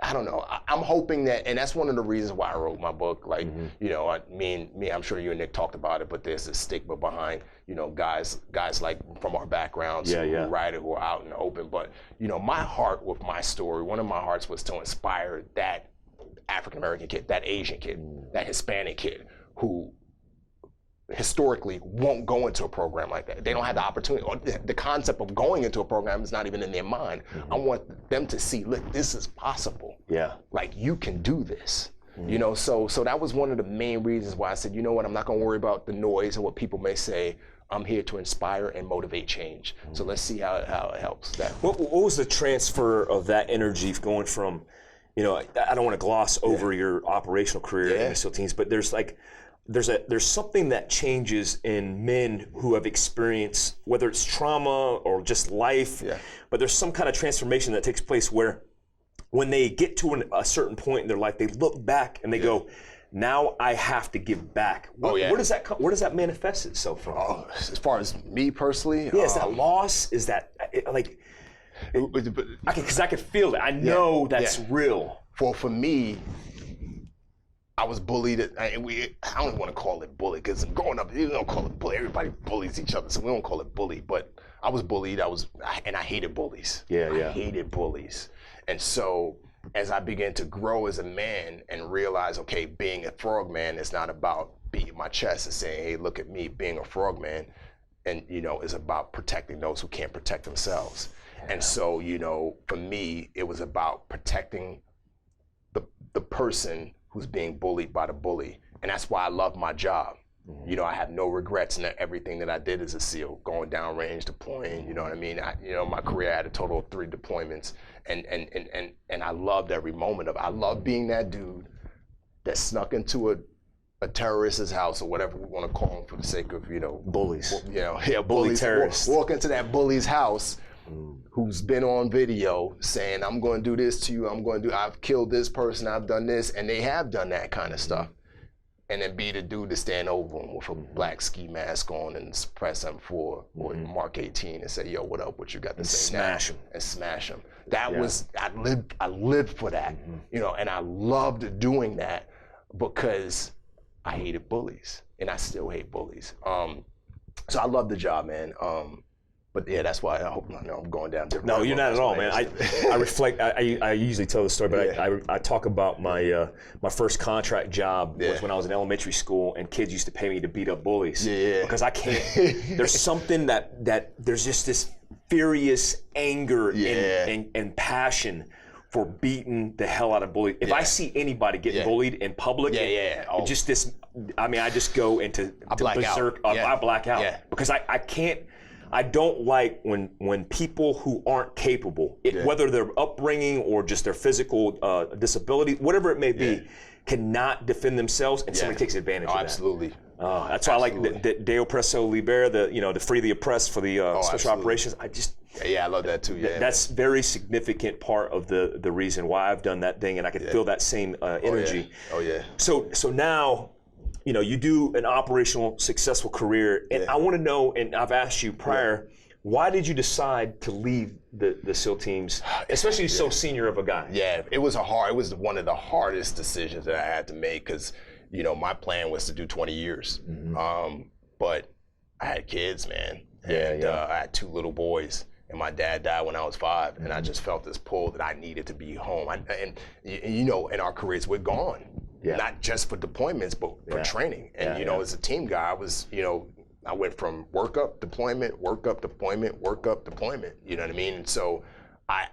I don't know. I'm hoping that, and that's one of the reasons why I wrote my book. Like, you know, I'm sure you and Nick talked about it, but there's a stigma behind, you know, guys like from our backgrounds who are out in the open. But, you know, my heart with my story, one of my hearts was to inspire that African American kid, that Asian kid, that Hispanic kid who historically won't go into a program like that. They don't have the opportunity, or the concept of going into a program is not even in their mind. I want them to see, look, this is possible. Like, you can do this. You know, so that was one of the main reasons why I said, you know what, I'm not gonna worry about the noise and what people may say. I'm here to inspire and motivate change. So let's see how it helps. What was the transfer of that energy going from, you know, I don't want to gloss over your operational career in the SEAL teams, but there's something that changes in men who have experienced, whether it's trauma or just life, but there's some kind of transformation that takes place where when they get to a certain point in their life, they look back and they go, now I have to give back. Where does that manifest itself from? As far as me personally? Is that loss? Is that, like, because I can feel it. I know that's real. For me, I was bullied. I don't want to call it bully because growing up, you don't call it bully. Everybody bullies each other, so we don't call it bully. But I was bullied. And I hated bullies. I hated bullies. And so as I began to grow as a man and realize, okay, being a frogman is not about beating my chest and saying, hey, look at me, being a frogman, and is about protecting those who can't protect themselves. And so, for me, it was about protecting the person who's being bullied by the bully. And that's why I love my job. I have no regrets in everything that I did as a SEAL, going downrange, deploying, you know what I mean? My career had a total of 3 deployments, and I loved every moment of it. I love being that dude that snuck into a terrorist's house, or whatever we want to call them for the sake of, bullies. Bully bullies. Terrorists. Walk into that bully's house who's been on video saying, I'm going to do this to you, I've killed this person, I've done this, and they have done that kind of stuff. And then be the dude to stand over him with a black ski mask on and press M4 or Mark 18 and say, yo, what up, what you got to say now? And smash him. That was, I lived for that, and I loved doing that because I hated bullies, and I still hate bullies. So I love the job, man. But yeah, that's why I hope I'm going down different. No, you're not at all, man. I reflect. I usually tell the story, but I talk about my first contract job was when I was in elementary school, and kids used to pay me to beat up bullies. Because I can't. There's something that there's just this furious anger and passion for beating the hell out of bullies. If I see anybody getting bullied in public, just this. I mean, I just go into berserk. I black out because I can't. I don't like when people who aren't capable, whether their upbringing or just their physical disability, whatever it may be, cannot defend themselves, and somebody takes advantage of that. Absolutely. That's why I like the De Oppresso Libera, to free the oppressed for the special operations. I love that too. That's very significant part of the reason why I've done that thing, and I can feel that same energy. So now, you do an operational, successful career, and I want to know, and I've asked you prior, why did you decide to leave the SEAL teams, especially so senior of a guy? It was one of the hardest decisions that I had to make, because, my plan was to do 20 years. But I had kids, man, and I had 2 little boys, and my dad died when I was 5, and I just felt this pull that I needed to be home. And in our careers, we're gone. Not just for deployments, but for training. And, as a team guy, I was, I went from work up, deployment, work up, deployment, work up, deployment. You know what I mean? And so I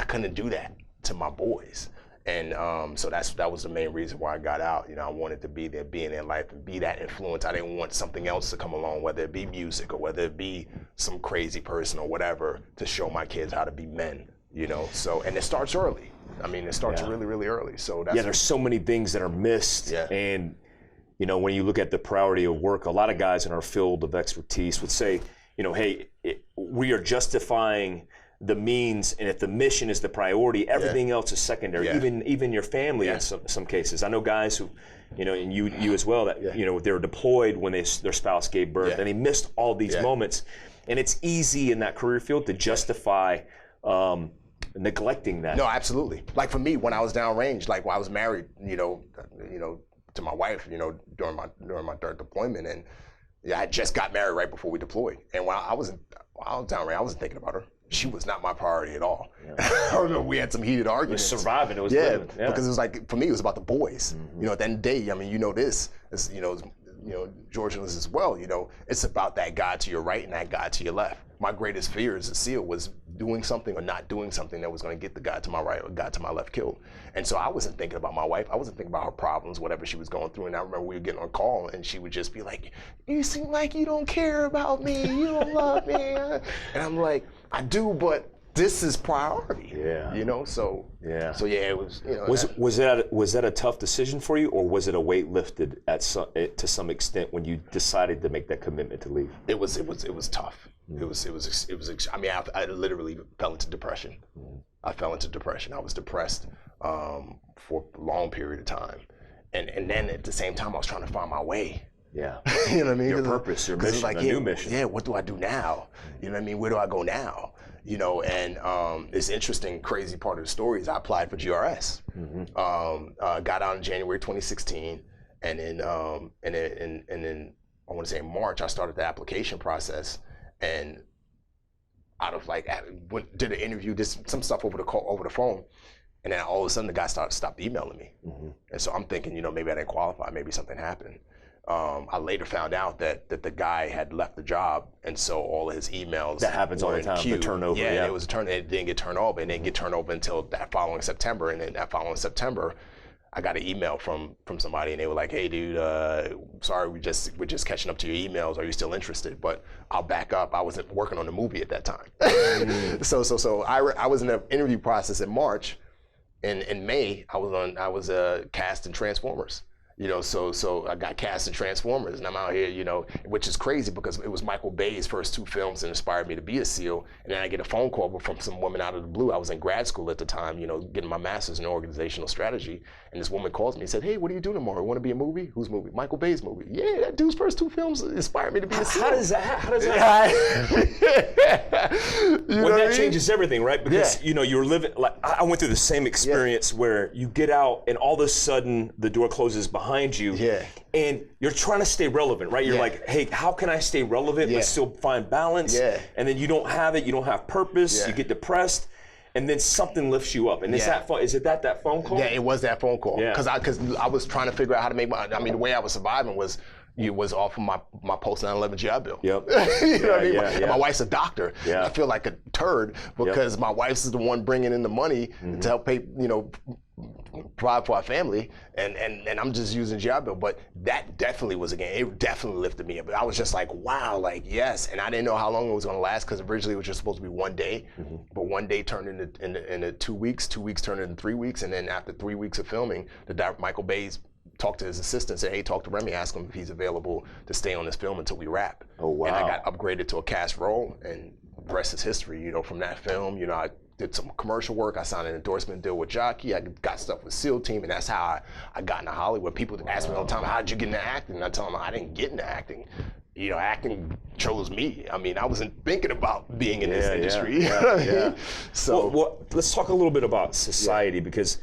couldn't do that to my boys. And so that was the main reason why I got out. I wanted to be there, be in their life, and be that influence. I didn't want something else to come along, whether it be music or whether it be some crazy person or whatever, to show my kids how to be men. So, and it starts early. I mean, it starts really, really early. So that's there's so many things that are missed. And, when you look at the priority of work, a lot of guys in our field of expertise would say, hey, we are justifying the means, and if the mission is the priority, everything else is secondary. Even your family in some cases. I know guys who, and you as well, that they were deployed when their spouse gave birth, and they missed all these moments. And it's easy in that career field to justify neglecting that. No, absolutely. Like for me, when I was downrange, like when I was married, to my wife, during my 3rd deployment, and I just got married right before we deployed. And while I was downrange, I wasn't thinking about her. She was not my priority at all. We had some heated arguments. It was surviving. It was living. Because it was like, for me, it was about the boys. At the end of the day, I mean, this, George knows as well, it's about that guy to your right and that guy to your left. My greatest fear as a SEAL was doing something or not doing something that was going to get the guy to my right or the guy to my left killed. And so I wasn't thinking about my wife. I wasn't thinking about her problems, whatever she was going through. And I remember we were getting on call, and she would just be like, you seem like you don't care about me. You don't love me. And I'm like, I do, but this is priority. So it was. Was that a tough decision for you, or was it a weight lifted to some extent when you decided to make that commitment to leave? It was tough. It was. I mean, I literally fell into depression. I fell into depression. I was depressed for a long period of time, and then at the same time, I was trying to find my way. You know what I mean? Your purpose, your mission, like, a new mission. What do I do now? You know what I mean? Where do I go now? And this interesting, crazy part of the story is I applied for GRS. Got out in January 2016, and then I want to say in March I started the application process, and out of did an interview, did some stuff over the phone, And then all of a sudden the guy stopped emailing me. And so I'm thinking, you know, maybe I didn't qualify, maybe something happened. I later found out that the guy had left the job, and so all of his emails that happens all the time. The turnover, yeah. It was it didn't get turned over, and didn't get turned over until that following September. And then that following September, I got an email from somebody, and they were like, "Hey, dude, sorry, we're just catching up to your emails. Are you still interested?" But I'll back up. I wasn't working on the movie at that time. So I was in the interview process in March. In May, I was cast in Transformers. You know, so I got cast in Transformers, and I'm out here, you know, which is crazy because it was Michael Bay's first 2 films that inspired me to be a SEAL. And then I get a phone call from some woman out of the blue. I was in grad school at the time, you know, getting my master's in organizational strategy. And this woman calls me and said, "Hey, what are you doing tomorrow? Want to be a movie? Whose movie? Michael Bay's movie." Yeah, that dude's first 2 films inspired me to be a SEAL. How does that well, that changes everything, right? Because, you know, you're living, like, I went through the same experience where you get out and all of a sudden the door closes behind you, and you're trying to stay relevant, right? You're like, hey, how can I stay relevant but still find balance? And then you don't have it, you don't have purpose, you get depressed, and then something lifts you up. And is it that phone call? Yeah, it was that phone call. Because I was trying to figure out how to make money. I mean, the way I was surviving was off of my post 9/11 GI Bill. You know what I mean? And my wife's a doctor. I feel like a turd because my wife's the one bringing in the money to help pay, you know, provide for our family, and I'm just using GI Bill. But that definitely was a game. It definitely lifted me up. I was just like, wow, like, yes. And I didn't know how long it was going to last because originally it was just supposed to be 1 day, but 1 day turned into 2 weeks. 2 weeks turned into 3 weeks, and then after 3 weeks of filming, Michael Bay's talked to his assistant, said, "Hey, talk to Remi, ask him if he's available to stay on this film until we wrap." Oh, wow. And I got upgraded to a cast role, and the rest is history. You know, from that film, you know, I did some commercial work. I signed an endorsement deal with Jockey. I got stuff with SEAL Team, and that's how I got into Hollywood. People ask me all the time, "How'd you get into acting?" And I tell them, I didn't get into acting. You know, acting chose me. I mean, I wasn't thinking about being in this industry. So, well, let's talk a little bit about society because,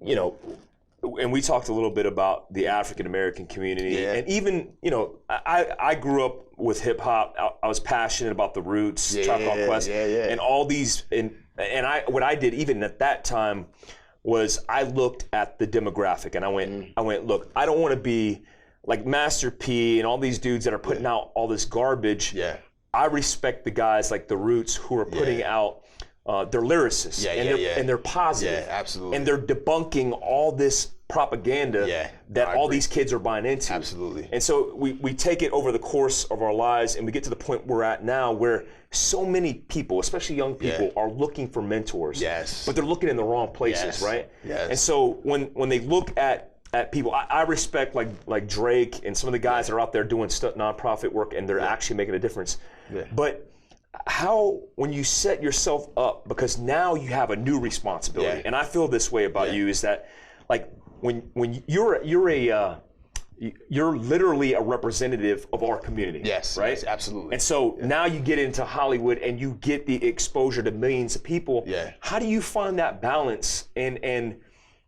you know, and we talked a little bit about the African American community, and even, you know, I grew up with hip hop. I was passionate about the roots, Tribe Called Quest, and all these, and what I did even at that time was I looked at the demographic, and I went, look, I don't want to be like Master P and all these dudes that are putting out all this garbage. I respect the guys like the Roots who are putting out. They're lyricists, and they're positive, absolutely, and they're debunking all this propaganda that all these kids are buying into. Absolutely. And so we take it over the course of our lives, and we get to the point we're at now where so many people, especially young people, are looking for mentors. But they're looking in the wrong places, right? And so when they look at people, I respect like Drake and some of the guys that are out there doing nonprofit work, and they're actually making a difference. But how, when you set yourself up, because now you have a new responsibility, and I feel this way about you, is that like when you're literally a representative of our community. Right? Yes, absolutely. And so now you get into Hollywood and you get the exposure to millions of people. How do you find that balance? And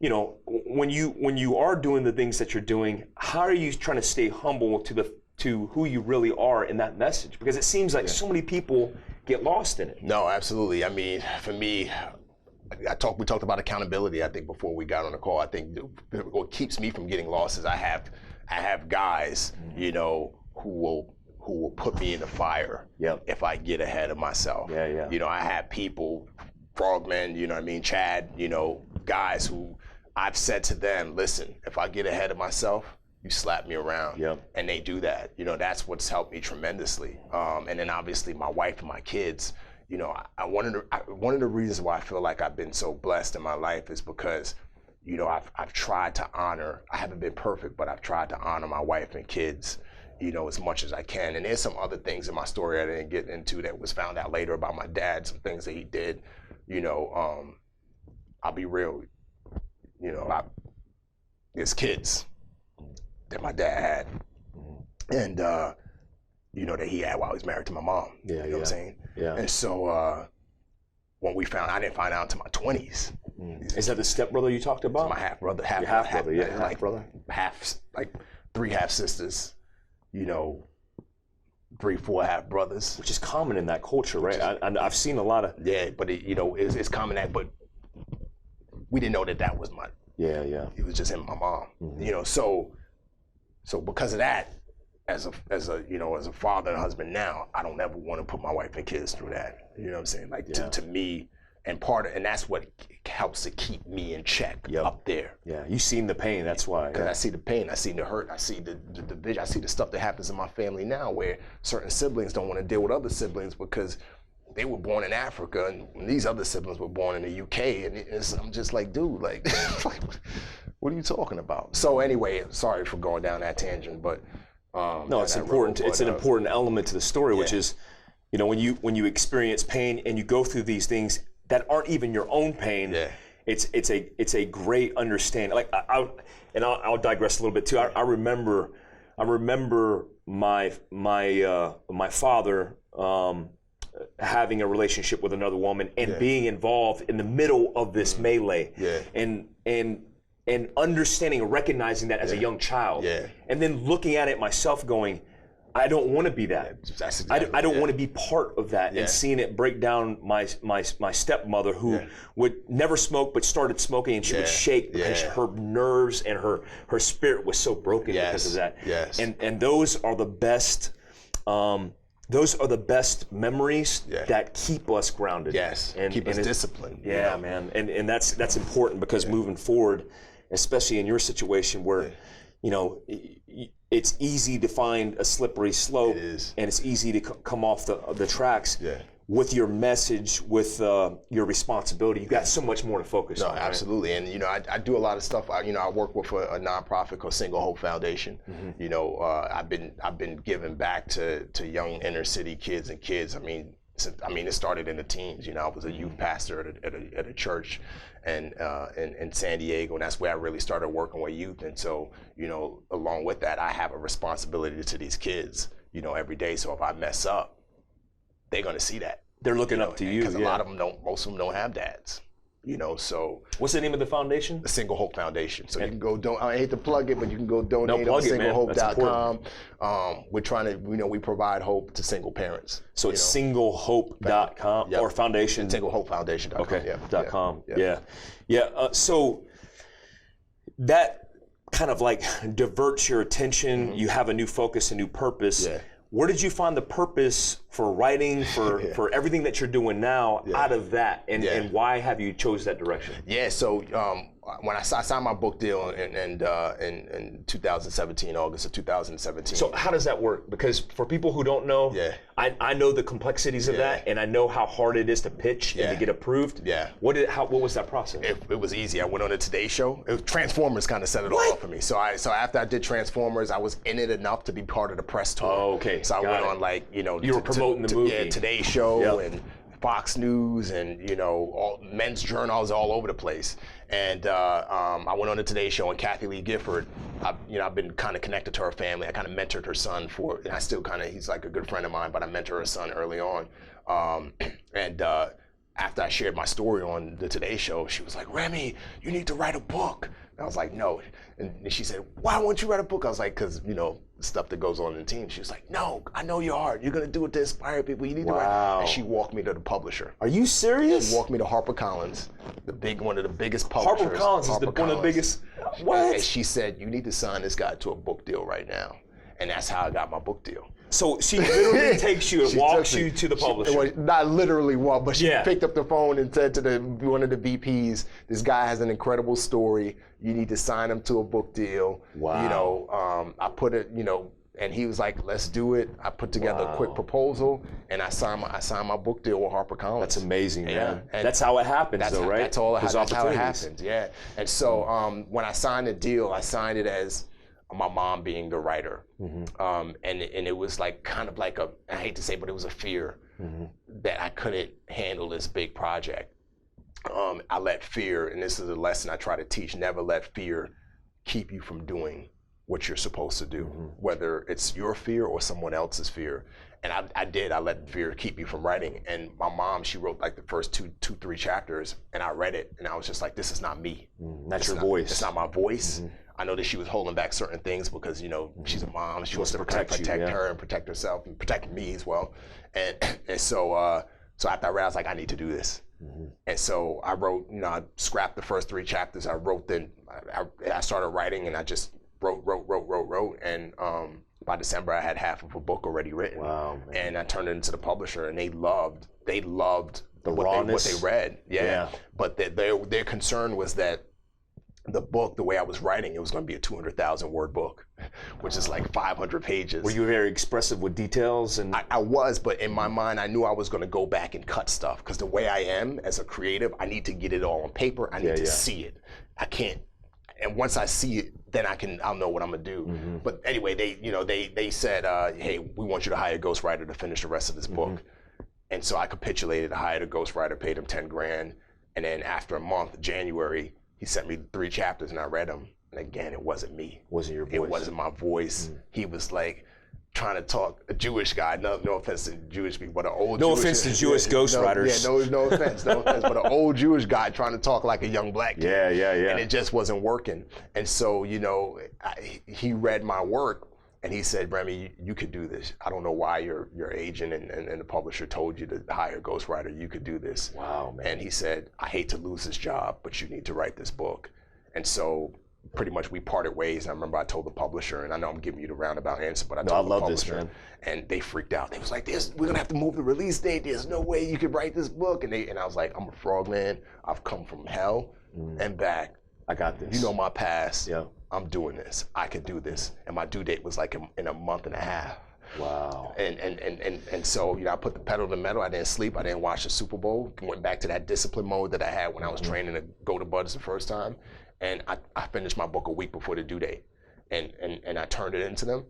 you know, when you are doing the things that you're doing, how are you trying to stay humble to who you really are in that message? Because it seems like so many people get lost in it. No, absolutely. I mean, for me, we talked about accountability, I think, before we got on the call. I think what keeps me from getting lost is I have guys, you know, who will put me in the fire if I get ahead of myself. You know, I have people, Frogman, you know what I mean, Chad, you know, guys who I've said to them, listen, if I get ahead of myself, you slap me around, and they do that. You know, that's what's helped me tremendously. And then obviously my wife and my kids. You know, one of the reasons why I feel like I've been so blessed in my life is because, you know, I've tried to honor. I haven't been perfect, but I've tried to honor my wife and kids, you know, as much as I can. And there's some other things in my story I didn't get into that was found out later about my dad, some things that he did. You know, I'll be real. You know, there's kids that my dad had, and you know, that he had while he was married to my mom. You know what I'm saying? And so when we found, I didn't find out until my 20s. Is that the stepbrother you talked about? It's my half brother, like 3 half sisters. You know, 3, 4 half brothers, which is common in that culture, right? I've seen a lot of but it, you know, it's common that, but we didn't know that was my. Yeah. It was just him and my mom. You know, so because of that, as a father and husband now, I don't ever want to put my wife and kids through that. You know what I'm saying? Like to me, and that's what helps to keep me in check up there. Yeah, you've seen the pain. That's why. Because I see the pain, I see the hurt, I see the division, I see the stuff that happens in my family now, where certain siblings don't want to deal with other siblings because they were born in Africa, and these other siblings were born in the UK, and I'm just like, dude, like, what are you talking about? So anyway, sorry for going down that tangent, but no, it's important. It's an important element to the story, which is, you know, when you experience pain and you go through these things that aren't even your own pain. Yeah. It's a great understanding. Like I'll digress a little bit too. I remember my father having a relationship with another woman and being involved in the middle of this melee. Yeah. And understanding and recognizing that as a young child. Yeah. And then looking at it myself going, I don't want to be that. Exactly, I don't want to be part of that. And seeing it break down my stepmother, who would never smoke but started smoking, and she would shake because her nerves and her spirit was so broken because of that. Yes. And those are the best memories that keep us grounded. Yes. And keep us disciplined. Yeah, man. And that's important because moving forward, especially in your situation where you know, it's easy to find a slippery slope, and it's easy to come off the tracks. Yeah. With your message, with your responsibility, you got so much more to focus on. No, absolutely, right? And you know, I do a lot of stuff. I work with a nonprofit called Single Hope Foundation. You know, I've been giving back to young inner city kids. I mean, it started in the teens. You know, I was a youth pastor at a church in San Diego, and that's where I really started working with youth. And so, you know, along with that, I have a responsibility to these kids, you know, every day. So if I mess up, they're gonna see that. They're looking up to you. Because a lot of them most of them don't have dads. You know, so what's the name of the foundation? The Single Hope Foundation. So you can go I hate to plug it, but you can go donate at singlehope.com. We're trying to, you know, we provide hope to single parents. So it's singlehope.com or foundation. Singlehopefoundation.com. Okay. .com. Yeah. So that kind of like diverts your attention. You have a new focus, a new purpose. Yeah. Where did you find the purpose for writing, for everything that you're doing now out of that, and why have you chose that direction? Yeah, so when I signed my book deal in 2017, August of 2017. So how does that work? Because for people who don't know, I know the complexities of that, and I know how hard it is to pitch and to get approved. Yeah. What was that process? It was easy. I went on the Today Show. Transformers kind of set it all up for me. So after I did Transformers, I was in it enough to be part of the press tour. Oh, okay. So I went on, like, you know, you were promoting the movie. Yeah, Today Show and Fox News and, you know, all men's journals all over the place. And I went on the Today Show, and Kathy Lee Gifford, I've been kind of connected to her family. I kind of mentored her son and I still kind of, he's like a good friend of mine, but I mentored her son early on. After I shared my story on the Today Show, she was like, Remi, you need to write a book. And I was like, no. And she said, why won't you write a book? I was like, because, you know, stuff that goes on in the team. She was like, no, I know your heart. You're going to do it to inspire people. You need to write. And she walked me to the publisher. Are you serious? She walked me to HarperCollins, one of the biggest publishers. HarperCollins is one of the biggest. What? And she said, you need to sign this guy to a book deal right now. And that's how I got my book deal. So she literally takes you and walks you to the publisher. Not literally walk, but she picked up the phone and said to one of the VPs, this guy has an incredible story. You need to sign him to a book deal. Wow. You know, I put it, you know, and he was like, let's do it. I put together a quick proposal, and I signed my book deal with HarperCollins. That's amazing, man. And that's how it happens, though, right? That's how it happens, yeah. And so when I signed the deal, I signed it as my mom being the writer. And it was like kind of like I hate to say, but it was a fear that I couldn't handle this big project. I let fear, and this is a lesson I try to teach, never let fear keep you from doing what you're supposed to do, whether it's your fear or someone else's fear. And I let fear keep you from writing. And my mom, she wrote like the first two, 3 chapters, and I read it, and I was just like, this is not me. That's your voice. It's not my voice. I know that she was holding back certain things because, you know, she's a mom. She wants to protect her and protect herself and protect me as well. And so So after I read, I was like, I need to do this. And so I wrote, I scrapped the first 3 chapters. I wrote, then I started writing, and I just wrote. And by December, I had half of a book already written. Wow, man. And I turned it into the publisher, and they loved the rawness. what they read. Yeah. But their concern was that the book, the way I was writing, it was going to be a 200,000 word book, which is like 500 pages. Were you very expressive with details? And I was, but in my mind, I knew I was going to go back and cut stuff, because the way I am as a creative, I need to get it all on paper. I need to see it. I can't. And once I see it, then I'll know what I'm gonna do. But anyway, they said, hey, we want you to hire a ghostwriter to finish the rest of this book. And so I capitulated, hired a ghostwriter, paid him 10 grand. And then after a month, January, he sent me 3 chapters and I read them. And again, it wasn't me. Wasn't your voice. It wasn't my voice. He was like trying to talk, a Jewish guy, no offense to Jewish people, but an old No offense to Jewish ghostwriters. No offense, but an old Jewish guy trying to talk like a young black kid. Yeah. And it just wasn't working. And so, he read my work and he said, Remi, you could do this. I don't know why your agent and the publisher told you to hire a ghostwriter. You could do this. Wow, man. And he said, I hate to lose this job, but you need to write this book. And so pretty much we parted ways. And I remember I told the publisher, and I know I'm giving you the roundabout answer, but I told the publisher, this, man. And they freaked out. They was like, we're gonna have to move the release date. There's no way you could write this book. And I was like, I'm a frog man. I've come from hell and back. I got this. You know my past. Yeah. I'm doing this. I could do this. And my due date was like in a month and a half. Wow. And so, I put the pedal to the metal. I didn't sleep. I didn't watch the Super Bowl. Went back to that discipline mode that I had when I was training to go to Buds the first time. And I finished my book a week before the due date. And I turned it into them,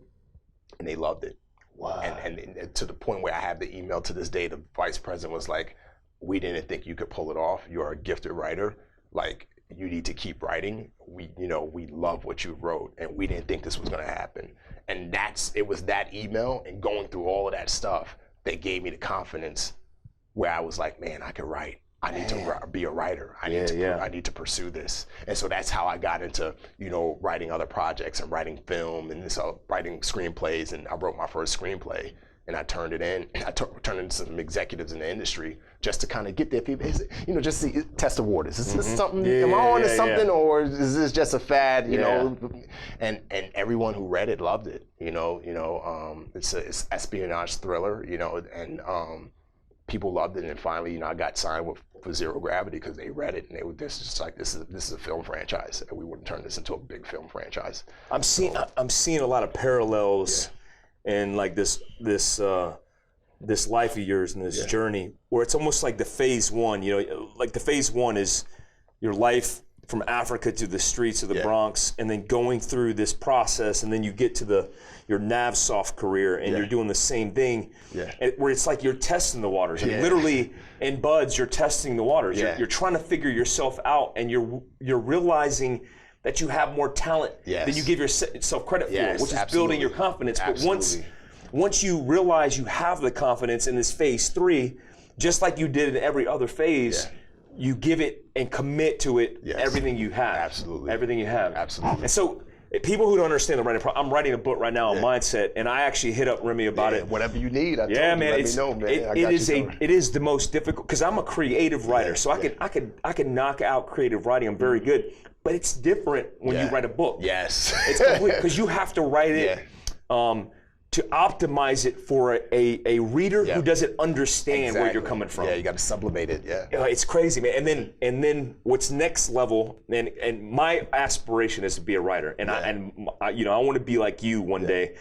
and they loved it. Wow. And to the point where I have the email to this day, the vice president was like, we didn't think you could pull it off. You're a gifted writer. Like, you need to keep writing. We love what you wrote, and we didn't think this was gonna happen. And it was that email and going through all of that stuff that gave me the confidence where I was like, man, I can write. I need to be a writer. I need to pursue this. And so that's how I got into, writing other projects and writing film and writing screenplays. And I wrote my first screenplay and I turned it in. I turned it into some executives in the industry just to kind of get their feedback. Just see, test the waters. Is this something, am I on to something or is this just a fad, And everyone who read it loved it, it's an espionage thriller, and people loved it. And finally, I got signed for Zero Gravity because they read it and they were just like, this is a film franchise, and we wouldn't turn this into a big film franchise. I'm seeing a lot of parallels in like this life of yours and this journey, where it's almost like the phase one. Like the phase one is your life from Africa to the streets of the Bronx, and then going through this process, and then you get to your NavSoft career, and you're doing the same thing, where it's like you're testing the waters. And literally, in Buds, you're testing the waters. You're trying to figure yourself out, and you're realizing that you have more talent than you give yourself credit for, which is building your confidence. But once you realize you have the confidence in this phase 3, just like you did in every other phase, you give it and commit to it everything you have. Absolutely. Everything you have. Absolutely. And so people who don't understand the writing process, I'm writing a book right now on mindset, and I actually hit up Remi about it. Whatever you need, let me know, man. It is the most difficult, because I'm a creative writer, so I can knock out creative writing. I'm very good, but it's different when you write a book. Yes. It's complete, because you have to write it to optimize it for a reader who doesn't understand where you're coming from. Yeah, you got to sublimate it. It's crazy, man. And then what's next level? And my aspiration is to be a writer, and I want to be like you one day.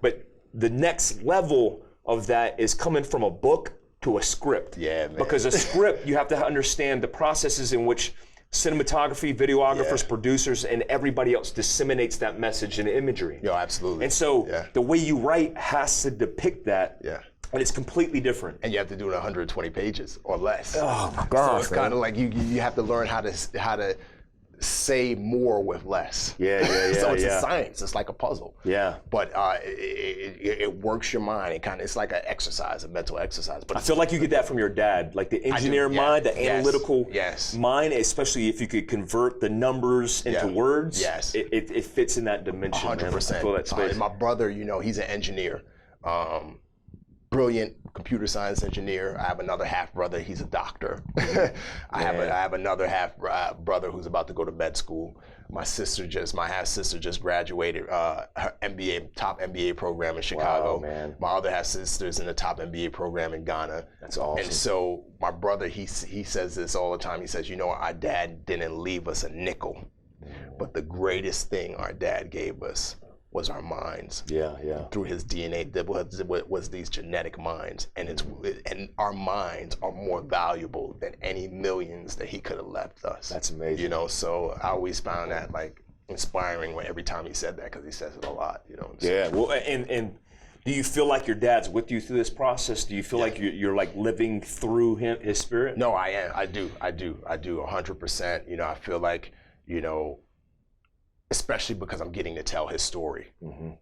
But the next level of that is coming from a book to a script. Yeah, man. Because a script, you have to understand the processes in which cinematography, videographers, producers, and everybody else disseminates that message and imagery. Absolutely. And so the way you write has to depict that. And it's completely different. And you have to do it 120 pages or less. Oh my God! So it's kind of like you have to learn how to say more with less. So it's a science. It's like a puzzle. But it works your mind. It's like an exercise, a mental exercise. But I feel like you get that from your dad, like the engineer mind, the analytical mind, especially if you could convert the numbers into words. It fits in that dimension. 100%. I feel that space. And my brother, he's an engineer. brilliant computer science engineer. I have another half brother. He's a doctor. I have another half brother who's about to go to med school. My half sister just graduated her top MBA program in Chicago. Wow, man. My other half sister's in the top MBA program in Ghana. That's awesome. And so my brother, he says this all the time. He says, you know, our dad didn't leave us a nickel, but the greatest thing our dad gave us was our minds. Yeah. Through his DNA, was these genetic minds, and our minds are more valuable than any millions that he could have left us. That's amazing. You know, so I always found that like inspiring every time he said that, because he says it a lot. You know. So. Yeah. Well, and do you feel like your dad's with you through this process? Do you feel like you're like living through his spirit? No, I am. I do 100%. You know, I feel like, you know, especially because I'm getting to tell his story.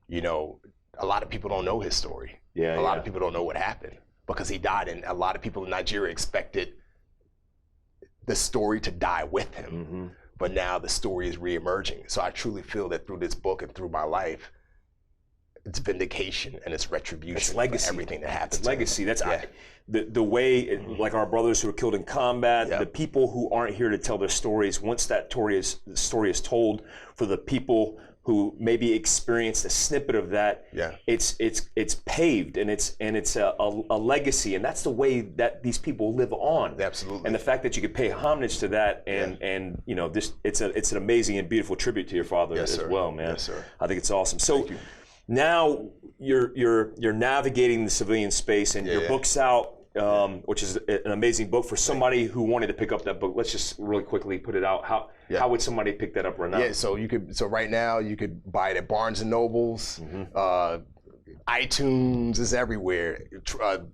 You know, a lot of people don't know his story. A lot of people don't know what happened because he died, and a lot of people in Nigeria expected the story to die with him. But now the story is reemerging. So I truly feel that through this book and through my life, it's vindication and it's retribution. It's legacy. For everything that happened. It's legacy. That's the way, like our brothers who were killed in combat, the people who aren't here to tell their stories. Once that story is told, for the people who maybe experienced a snippet of that, it's paved and it's a legacy, and that's the way that these people live on. Absolutely. And the fact that you could pay homage to that, and you know, this it's an amazing and beautiful tribute to your father as well, man. Yes, sir. I think it's awesome. So now you're navigating the civilian space, and your book's out, which is an amazing book for somebody who wanted to pick up that book. Let's just really quickly put it out. How would somebody pick that up right now? Yeah, so right now you could buy it at Barnes and Nobles. iTunes is everywhere.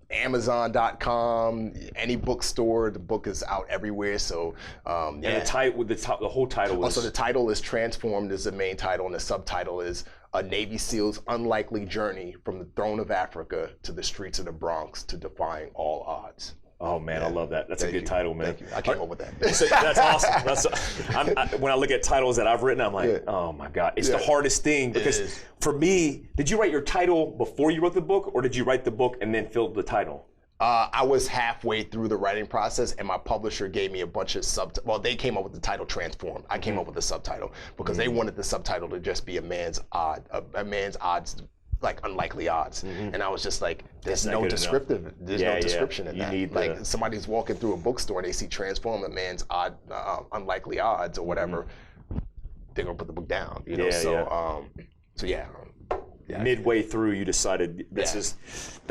Amazon.com, any bookstore. The book is out everywhere. So and the whole title is. So the title is Transformed is the main title, and the subtitle is A Navy SEAL's Unlikely Journey from the Throne of Africa to the Streets of the Bronx to Defying All Odds. Oh man, I love that. That's a good title, man. Thank you. I came up with that. So, that's awesome. When I look at titles that I've written, I'm like, oh my God, it's the hardest thing, because for me, did you write your title before you wrote the book, or did you write the book and then fill the title? I was halfway through the writing process, and my publisher gave me a bunch of well, they came up with the title Transformed. I came up with the subtitle because they wanted the subtitle to just be a man's odds, like unlikely odds. And I was just like, there's no description in that. Like somebody's walking through a bookstore and they see Transform, a man's unlikely odds or whatever, they're gonna put the book down, you know. Midway through, you decided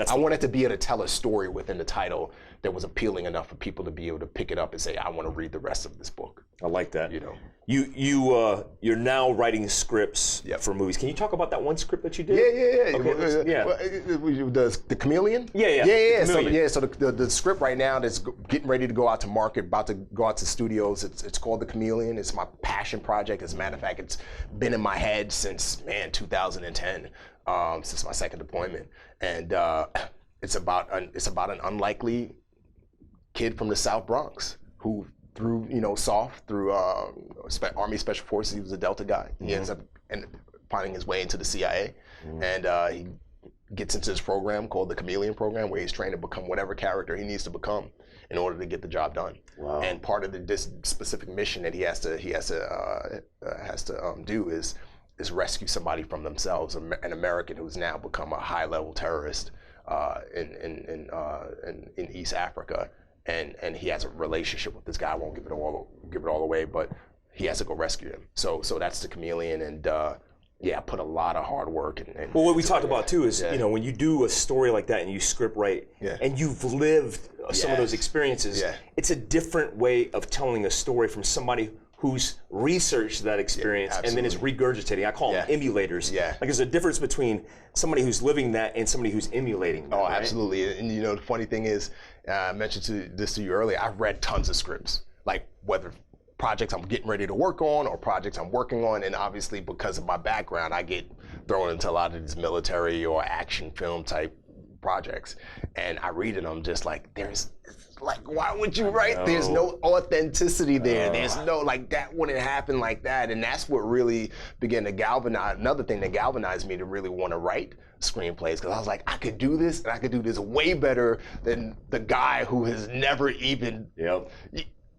I wanted to be able to tell a story within the title that was appealing enough for people to be able to pick it up and say, I want to read the rest of this book. I like that. You know, you're now writing scripts for movies. Can you talk about that one script that you did? The Chameleon. So the script right now that's getting ready to go out to market, about to go out to studios. It's called The Chameleon. It's my passion project. As a matter of fact, it's been in my head since 2010, since my second deployment, and it's about an unlikely kid from the South Bronx who, through Army Special Forces, he was a Delta guy. He ends up finding his way into the CIA, and he gets into this program called the Chameleon Program, where he's trained to become whatever character he needs to become in order to get the job done. Wow. And part of this specific mission that he has to do is rescue somebody from themselves, an American who's now become a high-level terrorist in East Africa. And he has a relationship with this guy. I won't give it all away, but he has to go rescue him. So that's The Chameleon, and I put a lot of hard work. Well, what we talked about too is, you know, when you do a story like that and you script write, and you've lived some of those experiences, it's a different way of telling a story from somebody who's researched that experience and then is regurgitating. I call them emulators. Like there's a difference between somebody who's living that and somebody who's emulating that. Oh, absolutely. And you know, the funny thing is, I mentioned this to you earlier, I've read tons of scripts, like whether projects I'm getting ready to work on or projects I'm working on, and obviously because of my background, I get thrown into a lot of these military or action film type projects, and I read it, I'm just like, why would you write? There's no authenticity there. There's no, like, that wouldn't happen like that. And that's what really began to galvanize, another thing that galvanized me to really want to write screenplays, because I was like, I could do this, and I could do this way better than the guy who has never even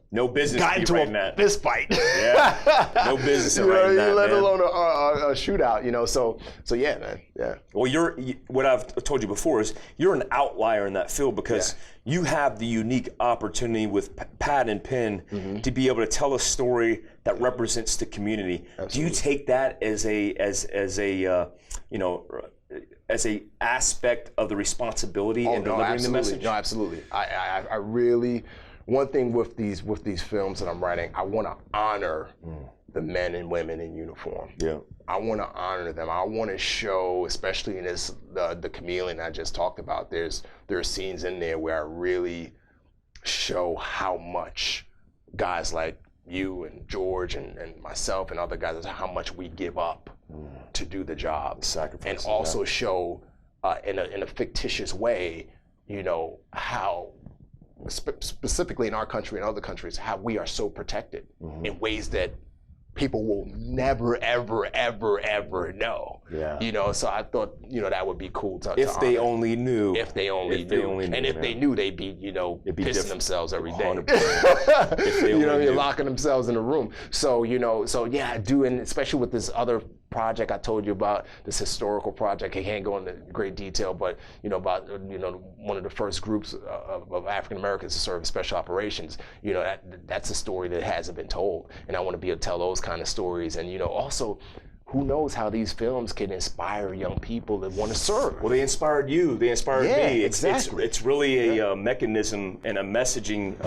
no business got into a fist fight. Yeah, no business writing that, let alone a shootout. So yeah, man. Yeah. Well, what I've told you before is you're an outlier in that field, because you have the unique opportunity with pad and pen to be able to tell a story that represents the community. Absolutely. Do you take that as a aspect of the responsibility in delivering the message? No, absolutely. I really. One thing with these films that I'm writing, I want to honor the men and women in uniform. Yeah. I want to honor them. I want to show, especially in this the chameleon I just talked about. There are scenes in there where I really show how much guys like you and George and myself and other guys, how much we give up to do the job. Sacrifice. And also show in a fictitious way, how specifically in our country and other countries, how we are so protected in ways that people will never, ever, ever, ever know. Yeah. So I thought, that would be cool to if they only knew. If they only knew. And if they knew, they'd be, pissing themselves every day. If they you're locking themselves in a room. So, yeah, I do, and especially with this other project I told you about, this historical project. I can't go into great detail, but about one of the first groups of African Americans to serve in special operations. That's a story that hasn't been told, and I want to be able to tell those kind of stories. And also, who knows how these films can inspire young people that want to serve. Well, they inspired you. They inspired me. Exactly. It's really a mechanism and a messaging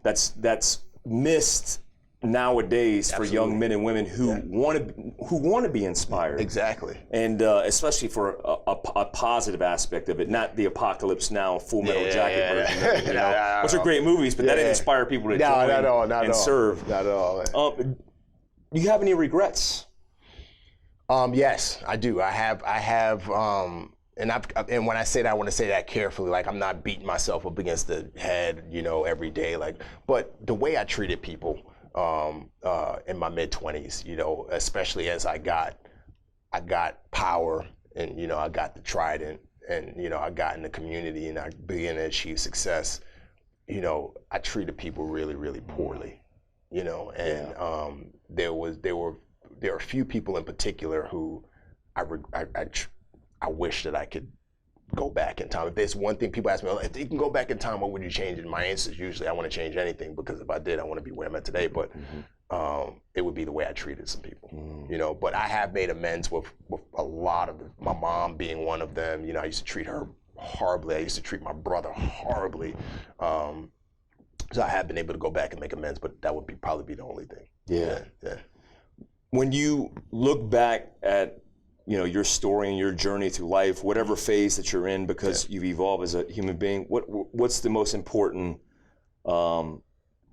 that's missed nowadays for young men and women who want to be inspired. Exactly. And especially for a positive aspect of it, not the Apocalypse Now, Full Metal Jacket version, which are great movies, but that didn't inspire people to join and serve. Not at all. Do you have any regrets? Yes, I do. I have. And when I say that, I want to say that carefully. Like, I'm not beating myself up against the head, every day. But the way I treated people in my mid-20s, especially as I got power, and I got the trident, and I got in the community, and I began to achieve success. I treated people really, really poorly. And there are a few people in particular who I wish that I could go back in time. If there's one thing people ask me, if you can go back in time, what would you change? And my answer is usually I want to change anything, because if I did, I want to be where I'm at today. But it would be the way I treated some people. But I have made amends with a lot of them. My mom being one of them. I used to treat her horribly. I used to treat my brother horribly. So I have been able to go back and make amends, but that would probably be the only thing. Yeah. Yeah. When you look back at your story and your journey through life, whatever phase that you're in, because you've evolved as a human being, what's the most important,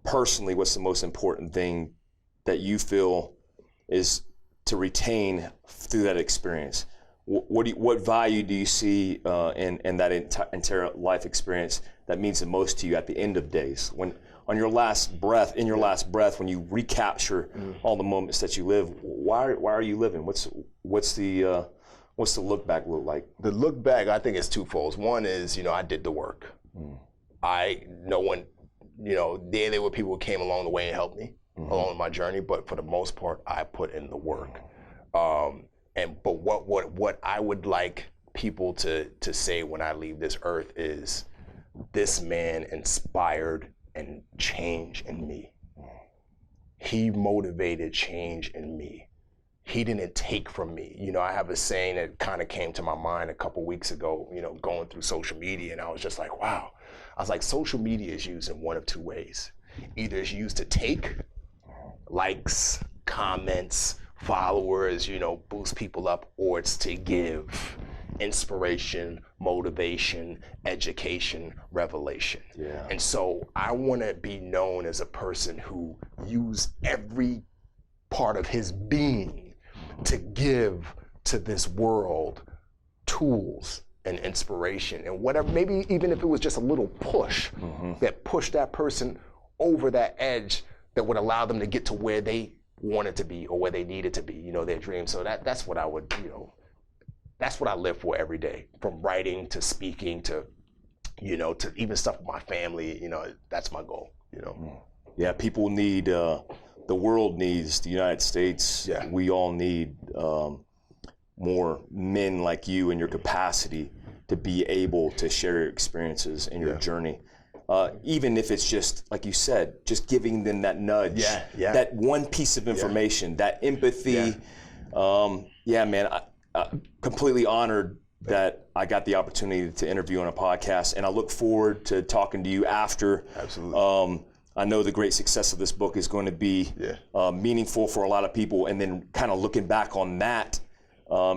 personally, what's the most important thing that you feel is to retain through that experience? What value do you see in that entire life experience that means the most to you at the end of days? When in your last breath, when you recapture all the moments that you live, why are you living? What's the look back look like? The look back, I think, is twofold. One is, I did the work. There were people who came along the way and helped me along my journey, but for the most part, I put in the work. But what I would like people to say when I leave this earth is, this man inspired and change in me. He motivated change in me. He didn't take from me. I have a saying that kind of came to my mind a couple weeks ago, going through social media, and I was just like, wow. I was like, social media is used in one of two ways. Either it's used to take likes, comments, followers, boost people up, or it's to give inspiration, motivation, education, revelation. Yeah. And so I want to be known as a person who used every part of his being to give to this world tools and inspiration and whatever, maybe even if it was just a little push that pushed that person over that edge that would allow them to get to where they wanted to be or where they needed to be, you know, their dream. So that's what I would, you know, that's what I live for every day, from writing to speaking to, you know, to even stuff with my family, you know, that's my goal, you know. Yeah, people need, the world needs the United States. Yeah. We all need more men like you and your capacity to be able to share your experiences and your journey. Even if it's just, like you said, just giving them that nudge, that one piece of information, that empathy. Yeah, man, I'm completely honored that I got the opportunity to interview on a podcast, and I look forward to talking to you after. Absolutely. I know the great success of this book is going to be meaningful for a lot of people, and then kind of looking back on that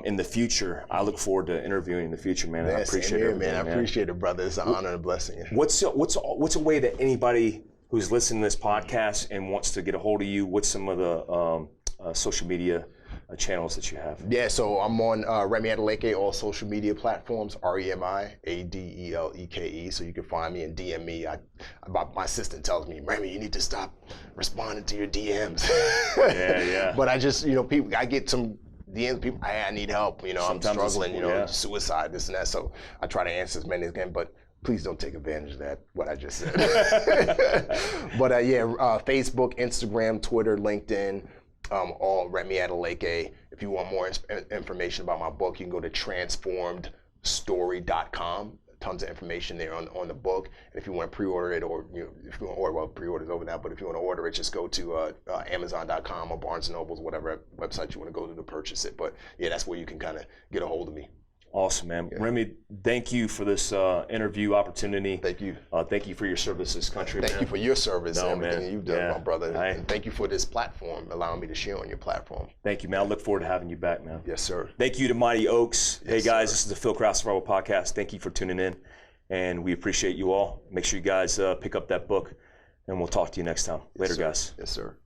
in the future. I look forward to interviewing in the future, man. I appreciate it, man. I appreciate it, brother. It's an honor and a blessing. What's a way that anybody who's listening to this podcast and wants to get a hold of you? What's some of the social media channels that you have? Yeah, so I'm on Remi Adeleke, all social media platforms, RemiAdeleke. So you can find me and DM me. My assistant tells me, Remi, you need to stop responding to your DMs. But I just, you know, I get some DMs, people, hey, I need help, you know, sometimes I'm struggling, you know, suicide, this and that. So I try to answer as many as I can, but please don't take advantage of that, what I just said. But Facebook, Instagram, Twitter, LinkedIn, all Remi Adeleke. If you want more information about my book, you can go to transformedstory.com. Tons of information there on the book. And if you want to pre-order it, or if you want to order, well, pre-order's over now, but if you want to order it, just go to Amazon.com or Barnes & Noble's, whatever website you want to go to purchase it. But yeah, that's where you can kind of get a hold of me. Awesome, man. Yeah. Remi, thank you for this interview opportunity. Thank you. Thank you for your service to this country, Thank you for your service and everything you've done, my brother. And thank you for this platform, allowing me to share on your platform. Thank you, man. I look forward to having you back, man. Yes, sir. Thank you to Mighty Oaks. Yes, hey, guys, this is the Phil Krause Survival Podcast. Thank you for tuning in, and we appreciate you all. Make sure you guys pick up that book, and we'll talk to you next time. Later, guys. Yes, sir.